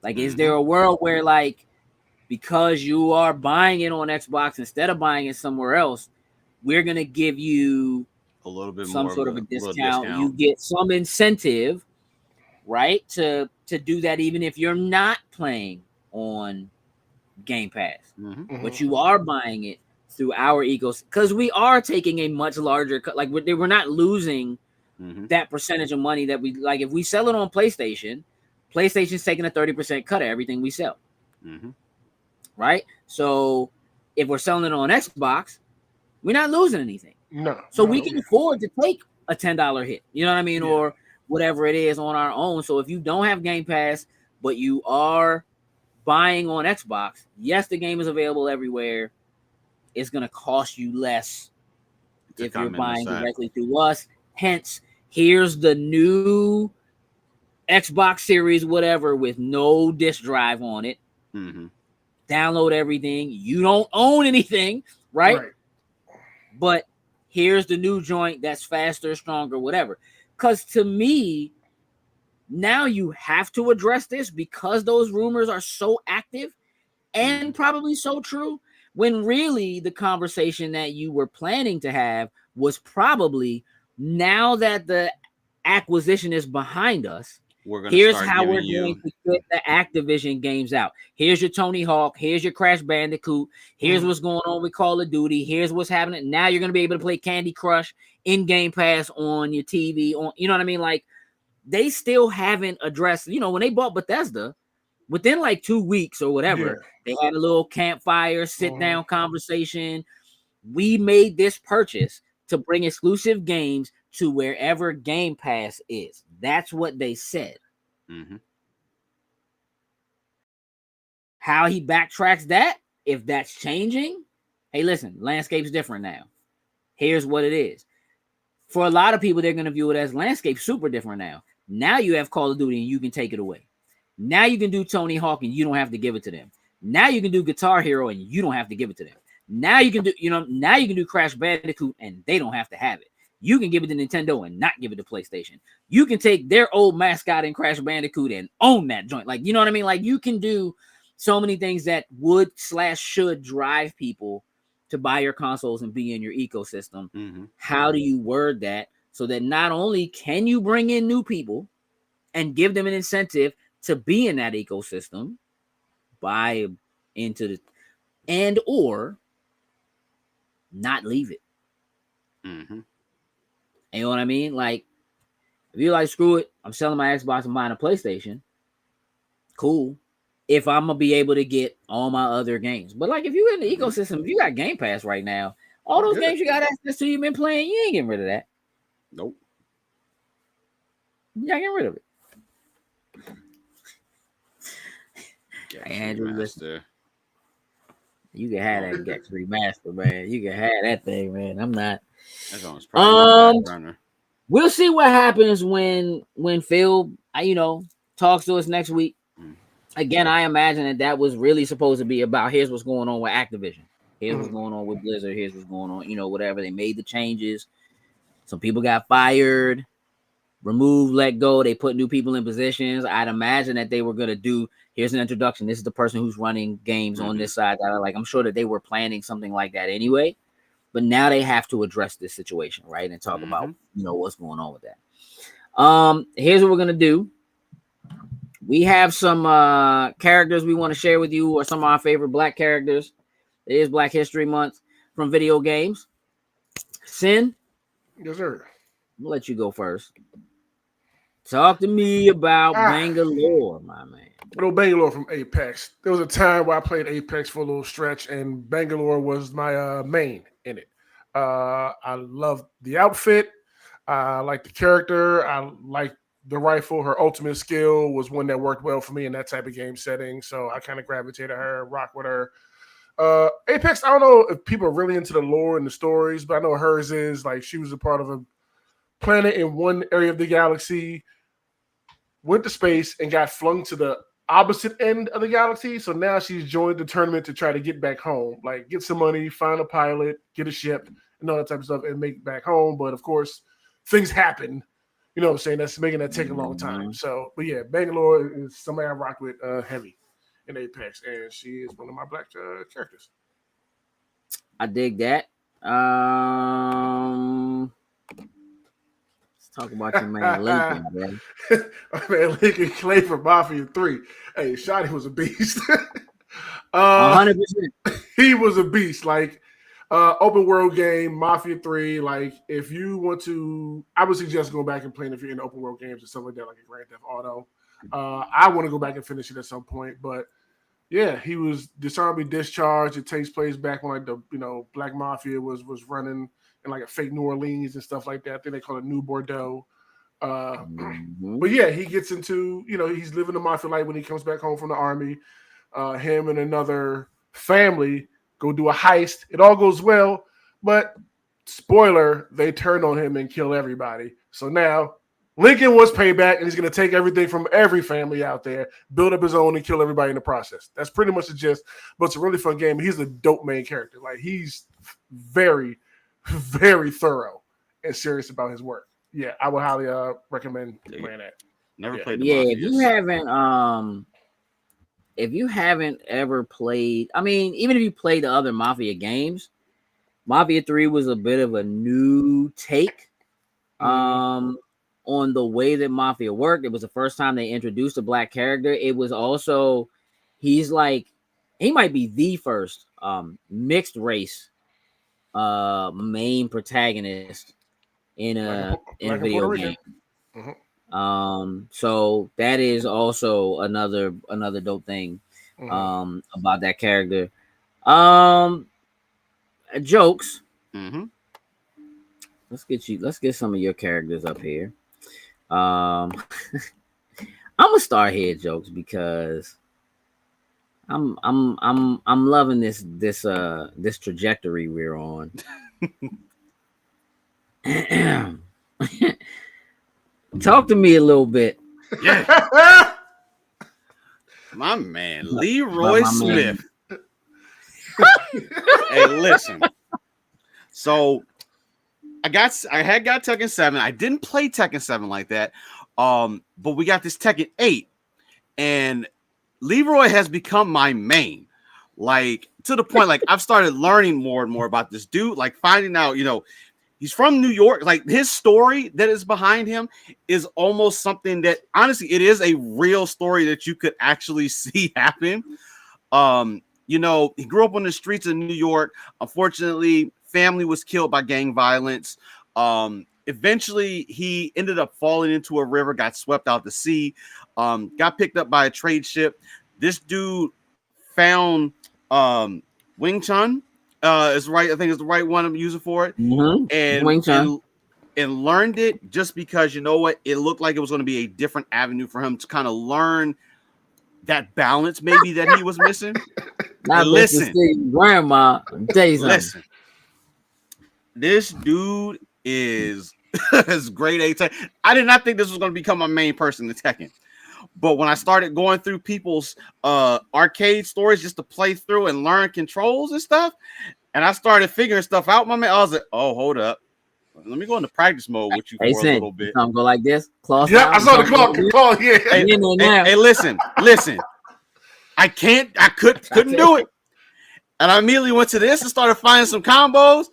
Like, is there a world where, like, because you are buying it on Xbox instead of buying it somewhere else, we're going to give you a little bit some more sort of a discount. You get some incentive, right, to do that, even if you're not playing on Game Pass, but you are buying it through our ecosystem, because we are taking a much larger cut. Like, we're not losing that percentage of money that we, like, if we sell it on PlayStation's taking a 30% cut of everything we sell. Right? So if we're selling it on Xbox, we're not losing anything. No. So we can afford to take a $10 hit, you know what I mean? Yeah. Or whatever it is on our own. So if you don't have Game Pass, but you are buying on Xbox, yes, the game is available everywhere. It's going to cost you less if you're buying directly through us. Hence, here's the new Xbox Series, whatever, with no disc drive on it. Download everything. You don't own anything, right? But here's the new joint that's faster, stronger, whatever. Because to me, now you have to address this because those rumors are so active and probably so true, when really the conversation that you were planning to have was probably, now that the acquisition is behind us, here's how we're going to get the Activision games out. Here's your Tony Hawk. Here's your Crash Bandicoot. Here's what's going on with Call of Duty. Here's what's happening. Now you're going to be able to play Candy Crush in Game Pass on your TV. You know what I mean? Like, they still haven't addressed, when they bought Bethesda, within like 2 weeks or whatever, they had a little campfire, sit-down conversation. We made this purchase to bring exclusive games to wherever Game Pass is. That's what they said. How he backtracks that, if that's changing, hey, listen, landscape's different now. Here's what it is. For a lot of people, they're going to view it as landscape super different now. Now you have Call of Duty and you can take it away. Now you can do Tony Hawk and you don't have to give it to them. Now you can do Guitar Hero and you don't have to give it to them. Now you can do, now you can do Crash Bandicoot and they don't have to have it. You can give it to Nintendo and not give it to PlayStation. You can take their old mascot in Crash Bandicoot and own that joint. Like, you know what I mean? Like, you can do so many things that would/should drive people to buy your consoles and be in your ecosystem. How do you word that so that not only can you bring in new people, and give them an incentive to be in that ecosystem, buy into the and or not leave it. Mm-hmm. You know what I mean? Like, if you're like, screw it, I'm selling my Xbox and buying a PlayStation. Cool. If I'm gonna be able to get all my other games, but like if you're in the ecosystem, if you got Game Pass right now, all those games you got access to, you've been playing, you ain't getting rid of that. Nope. You're not getting rid of it. Andrew, listen. You can have that Gex Remaster, man. You can have that thing, man. I'm not. We'll see what happens when Phil, talks to us next week. Again, I imagine that was really supposed to be about here's what's going on with Activision. Here's what's going on with Blizzard. Here's what's going on, whatever. They made the changes. Some people got fired, removed, let go. They put new people in positions. I'd imagine that they were going to do, here's an introduction. This is the person who's running games on this side. I'm sure that they were planning something like that anyway. But now they have to address this situation, right? And talk about, what's going on with that. Here's what we're going to do. We have some characters we want to share with you, or some of our favorite Black characters. It is Black History Month from video games. Sin? Yes, sir. I'm going to let you go first. Talk to me about Bangalore, my man. Little Bangalore from Apex. There was a time where I played Apex for a little stretch, and Bangalore was my main in it. I loved the outfit. I liked the character. I liked the rifle. Her ultimate skill was one that worked well for me in that type of game setting. So I kind of gravitated her, rock with her. Apex, I don't know if people are really into the lore and the stories, but I know hers is. Like, she was a part of a planet in one area of the galaxy, went to space, and got flung to the opposite end of the galaxy. So now she's joined the tournament to try to get back home, like get some money, find a pilot, get a ship, and all that type of stuff, and make it back home. But of course, things happen. You know what I'm saying? That's making that take a long time. So, but yeah, Bangalore is somebody I rock with heavy in Apex, and she is one of my Black characters. I dig that. Let's talk about your man Lincoln, man. Man, Lincoln Clay from Mafia 3. Hey, Shotty was a beast. 100%. He was a beast. Like, open world game, Mafia 3. Like, if you want to, I would suggest going back and playing if you're in open world games or stuff like that, like a Grand Theft Auto. I want to go back and finish it at some point, but yeah, he was dishonorably discharged. It takes place back when, like, the Black Mafia was running in like a fake New Orleans and stuff like that. I think they call it New Bordeaux. But yeah, he gets into, he's living the mafia life when he comes back home from the army. Him and another family go do a heist. It all goes well, but spoiler, they turn on him and kill everybody. So now Lincoln wants payback, and he's going to take everything from every family out there, build up his own, and kill everybody in the process. That's pretty much the gist, but it's a really fun game. He's a dope main character. Like, he's very, very thorough and serious about his work. Yeah, I would highly recommend playing that. Never played. If you haven't ever played, I mean, even if you play the other Mafia games, Mafia 3 was a bit of a new take on the way that Mafia worked. It was the first time they introduced a Black character. It was also, he might be the first mixed race main protagonist in a video game. So that is also another dope thing about that character. Jokes. Let's get some of your characters up here. I'm gonna start here, Jokes, because I'm loving this trajectory we're on. Talk to me a little bit. Yeah. My man, Leroy Smith. Hey, listen. So I had got Tekken 7. I didn't play Tekken 7 like that. But we got this Tekken 8. And Leroy has become my main. Like, to the point, like, I've started learning more and more about this dude, like finding out, He's from New York. Like his story that is behind him is almost something that honestly, it is a real story that you could actually see happen. You know, he grew up on the streets of New York. Unfortunately, family was killed by gang violence. Eventually, he ended up falling into a river, got swept out to sea, got picked up by a trade ship. This dude found Wing Chun. Is right. I think it's the right one I'm using for it. And learned it just because you know what, it looked like it was going to be a different avenue for him to kind of learn that balance maybe that he was missing. Not listen, grandma. Tell you listen, this dude is grade A. I did not think this was going to become my main person in Tekken. But when I started going through people's arcade stories just to play through and learn controls and stuff, and I started figuring stuff out, my man, I was like, oh, hold up. Let me go into practice mode with you for a little bit. I'm go like this. Claw I saw the claw. Yeah. Hey, listen. I couldn't do it. And I immediately went to this and started finding some combos.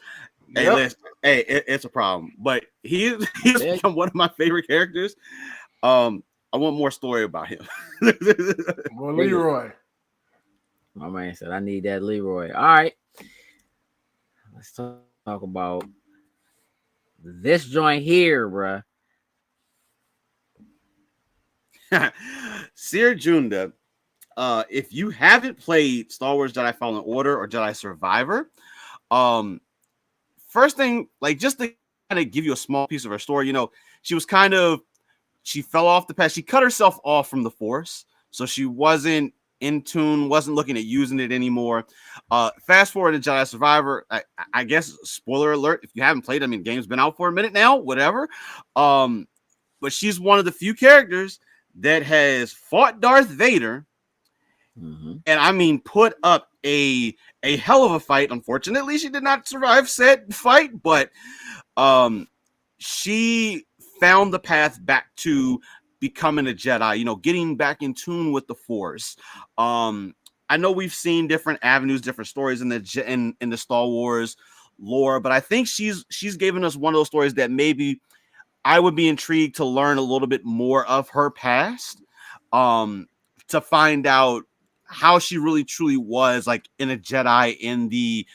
Yep. Hey, listen, it's a problem. But he's become one of my favorite characters. I want more story about him. Well, Leroy. My man said, I need that Leroy. All right. Let's talk about this joint here, bruh. Seer Junda, if you haven't played Star Wars Jedi Fallen Order or Jedi Survivor, first thing, like just to kind of give you a small piece of her story, you know, she fell off the path. She cut herself off from the Force, so she wasn't in tune, wasn't looking at using it anymore. Fast forward to Jedi Survivor, I guess, spoiler alert, if you haven't played, I mean, the game's been out for a minute now, whatever. But she's one of the few characters that has fought Darth Vader, and I mean, put up a hell of a fight. Unfortunately, she did not survive said fight, but she found the path back to becoming a Jedi, you know, getting back in tune with the Force. I know we've seen different avenues, different stories in the Star Wars lore, but I think she's given us one of those stories that maybe I would be intrigued to learn a little bit more of her past, to find out how she really truly was like in a Jedi in the,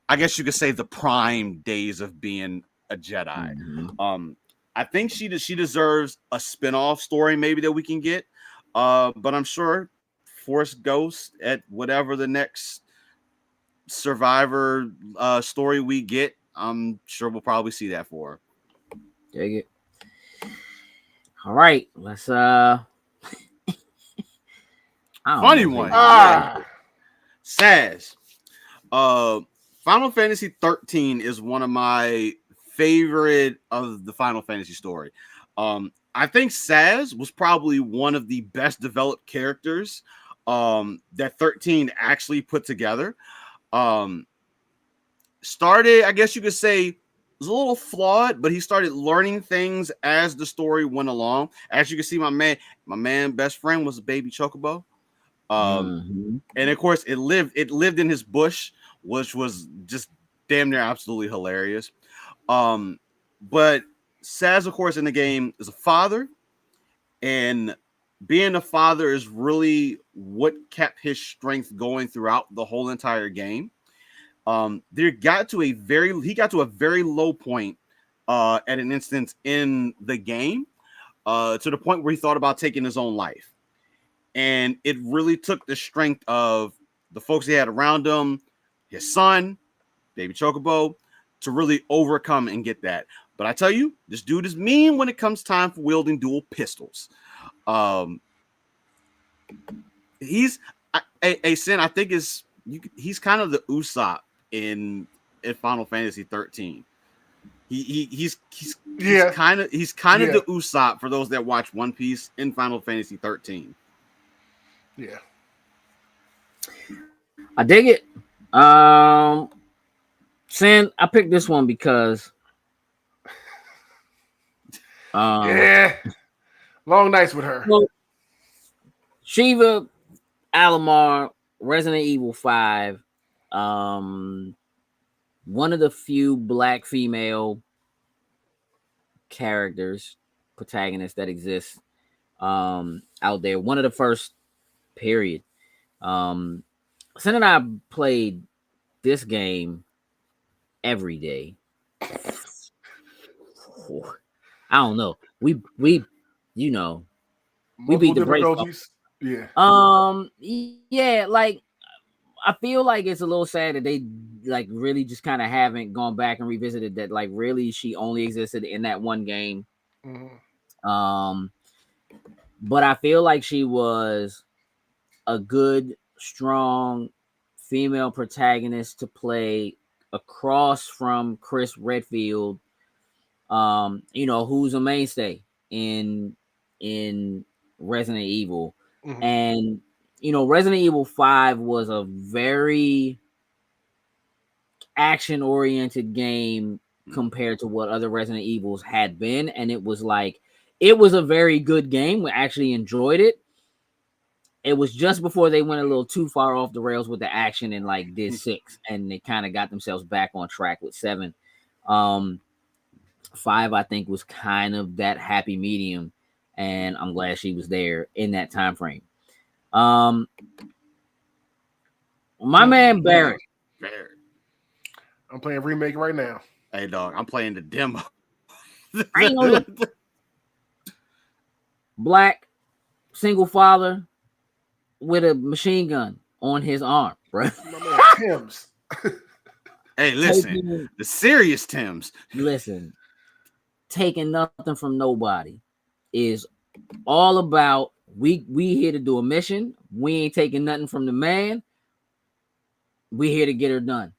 I guess you could say, the prime days of being a Jedi. I think she deserves a spin-off story maybe that we can get. But I'm sure Force Ghost at whatever the next Survivor story we get, I'm sure we'll probably see that for her. Take it. All right, let's funny one. Saz. Final Fantasy 13 is one of my favorite of the Final Fantasy story. I think Saz was probably one of the best developed characters that 13 actually put together. Started, I guess you could say, was a little flawed, but he started learning things as the story went along. As you can see, my man best friend was a baby chocobo. And of course it lived in his bush, which was just damn near absolutely hilarious. But Saz, of course, in the game is a father, and being a father is really what kept his strength going throughout the whole entire game. He got to a very low point at an instance in the game, to the point where he thought about taking his own life. And it really took the strength of the folks he had around him, his son, Baby Chocobo, to really overcome and get that. But I tell you, this dude is mean when it comes time for wielding dual pistols. He's Sin, I think he's kind of the Usopp in Final Fantasy 13. He's kind of the Usopp for those that watch One Piece in Final Fantasy 13. Yeah, I dig it. Sin, I picked this one because long nights with her. Well, Shiva, Alamar, Resident Evil 5, one of the few black female characters, protagonists that exist out there. One of the first, period. Sin and I played this game every day. I don't know. We you know, we beat the brakes off. Yeah. Yeah, like I feel like it's a little sad that they like really just kind of haven't gone back and revisited that. Like, really, she only existed in that one game. But I feel like she was a good, strong female protagonist to play across from Chris Redfield, who's a mainstay in Resident Evil. And Resident Evil 5 was a very action-oriented game compared to what other Resident Evils had been, and it was a very good game. We actually enjoyed it. It was just before they went a little too far off the rails with the action and did 6, and they kind of got themselves back on track with 7. 5, I think, was kind of that happy medium, and I'm glad she was there in that time frame. My man Barrett. I'm playing remake right now. Hey dog, I'm playing the demo. Black, single father with a machine gun on his arm, bro. My man Tim's. Hey, listen, the serious Tim's. Listen, taking nothing from nobody is all about we here to do a mission. We ain't taking nothing from the man. We here to get her done.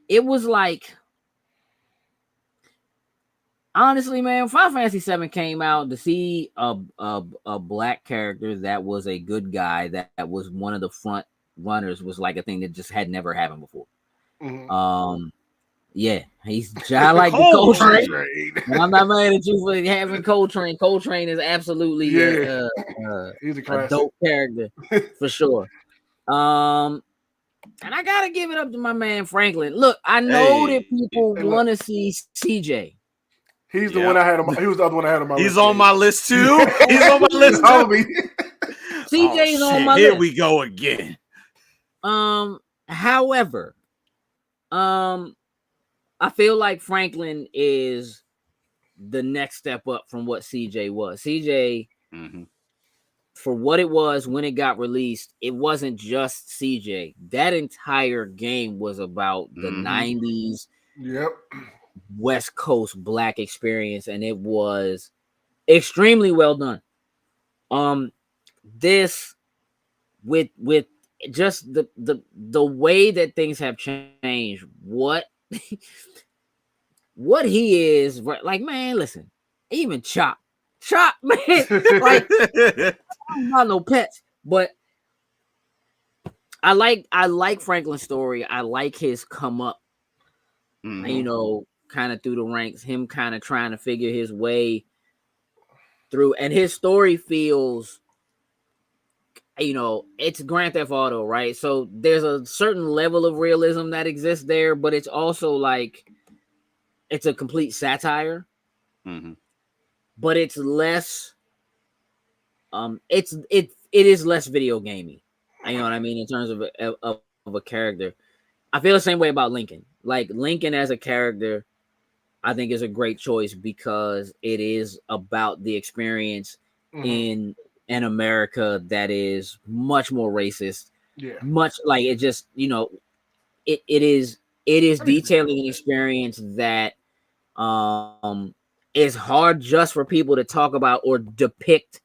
It was like, honestly, man, Final Fantasy VII came out, to see a black character that was a good guy, that was one of the front runners, was like a thing that just had never happened before. Yeah, he's just like the Coltrane. And I'm not mad at you for having Coltrane. Coltrane is absolutely he's a dope character for sure. And I gotta give it up to my man Franklin. Look, I know that people want to see CJ. He's the one I had on my. He was the other one I had on my list. He's on my list too. He's on my list too. CJ's on my list. Here we go again. However, I feel like Franklin is the next step up from what CJ was. CJ, for what it was when it got released, it wasn't just CJ. That entire game was about the 90s West Coast Black experience, and it was extremely well done. This with just the way that things have changed, what he is, like, man, listen, even Chop, man, like, I'm not no pets, but I like Franklin's story. I like his come up, kind of through the ranks, him kind of trying to figure his way through, and his story feels, it's Grand Theft Auto, right? So there's a certain level of realism that exists there, but it's also like, it's a complete satire, but it's less, it is less video gamey. You know what I mean? In terms of a character, I feel the same way about Lincoln. Like, Lincoln as a character, I think is a great choice because it is about the experience in an America that is much more racist. Much like it just, it is detailing an experience that is hard just for people to talk about or depict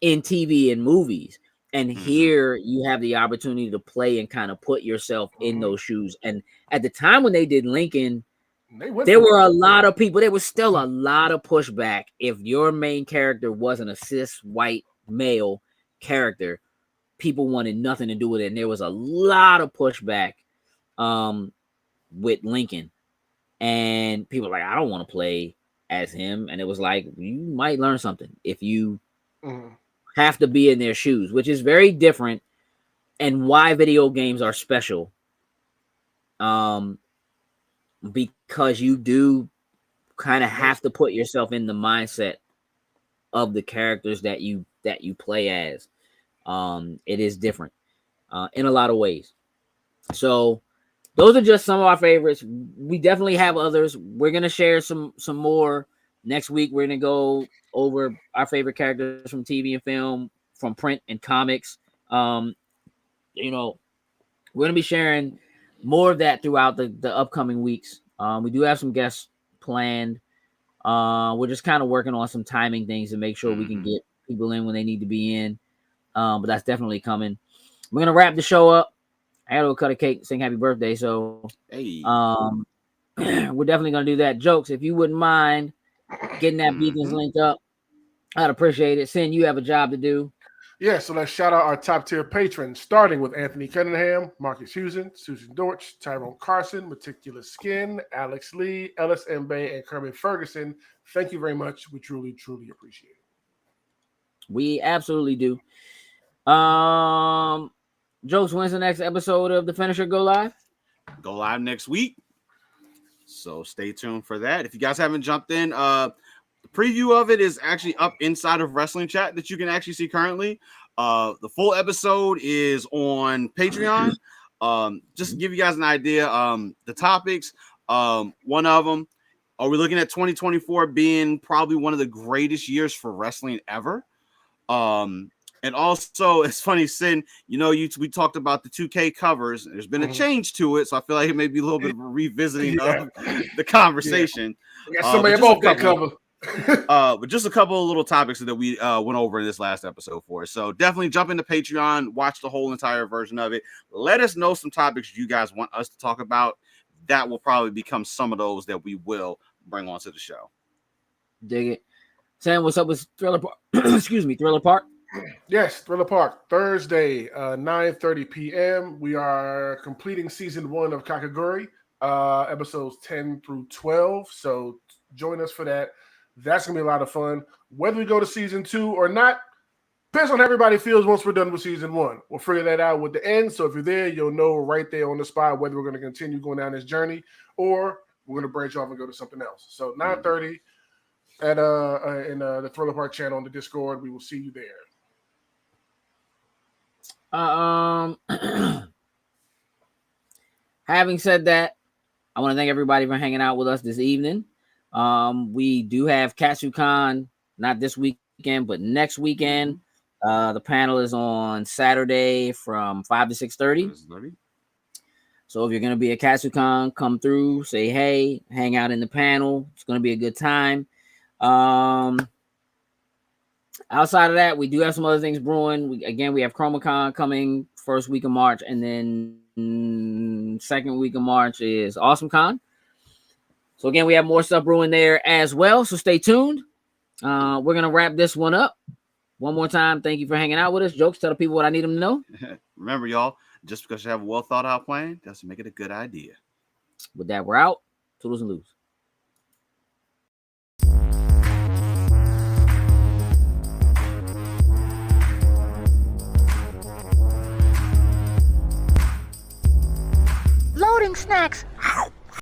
in TV and movies. And here you have the opportunity to play and kind of put yourself in those shoes. And at the time when they did Lincoln, there were a lot of people. There was still a lot of pushback if your main character wasn't a cis white male character. People wanted nothing to do with it, and there was a lot of pushback with Lincoln. And people were like, I don't want to play as him. And it was like, you might learn something if you have to be in their shoes, which is very different, and why video games are special. Because you do kind of have to put yourself in the mindset of the characters that you play as. It is different in a lot of ways. So those are just some of our favorites. We definitely have others. We're gonna share some more next week. We're gonna go over our favorite characters from TV and film, from print and comics. You know, we're gonna be sharing more of that throughout the upcoming weeks. We do have some guests planned. We're just kind of working on some timing things to make sure we can get people in when they need to be in. But that's definitely coming. We're gonna wrap the show up. I had to go cut a cake, sing happy birthday. So Hey. we're definitely gonna do that. Jokes, if you wouldn't mind getting that Beacons link up, I'd appreciate it. Sin, you have a job to do. Yeah, so let's shout out our top tier patrons, starting with Anthony Cunningham, Marcus Houston, Susan Dortch, Tyrone Carson, Meticulous Skin, Alex Lee, Ellis Mbe, and Kermit Ferguson. Thank you very much. We truly, truly appreciate it. We absolutely do. Jokes, when's the next episode of The Finisher go live? Go live next week. So stay tuned for that. If you guys haven't jumped in, the preview of it is actually up inside of Wrestling Chat that you can actually see currently. The full episode is on Patreon. Just to give you guys an idea, the topics, one of them, are we looking at 2024 being probably one of the greatest years for wrestling ever? And also, it's funny, Sin, we talked about the 2K covers. There's been a change to it, so I feel like it may be a little bit of a revisiting of the conversation. Somebody both got covered. But just a couple of little topics that we went over in this last episode for us. So definitely jump into Patreon, watch the whole entire version of it. Let us know some topics you guys want us to talk about. That will probably become some of those that we will bring onto the show. Dig it. Sam, what's up with Thriller Park? Excuse me, Thriller Park? Yes, Thriller Park, Thursday, 9:30 p.m. We are completing season 1 of Kakaguri, episodes 10 through 12. So join us for that. That's going to be a lot of fun. Whether we go to season 2 or not, depends on how everybody feels once we're done with season 1. We'll figure that out with the end. So if you're there, you'll know right there on the spot whether we're going to continue going down this journey or we're going to branch off and go to something else. So 9:30 at in the Thriller Park channel on the Discord. We will see you there. Having said that, I want to thank everybody for hanging out with us this evening. We do have KatsuCon, not this weekend, but next weekend. The panel is on Saturday from 5 to 6:30. So if you're going to be at KatsuCon, come through, say hey, hang out in the panel. It's going to be a good time. Outside of that, we do have some other things brewing. We have ChromaCon coming first week of March, and then second week of March is AwesomeCon. So again, we have more stuff brewing there as well. So stay tuned. We're gonna wrap this one up. One more time, thank you for hanging out with us. Jokes, tell the people what I need them to know. Remember, y'all, just because you have a well thought out plan doesn't make it a good idea. With that, we're out. Toodles and loose. Loading snacks.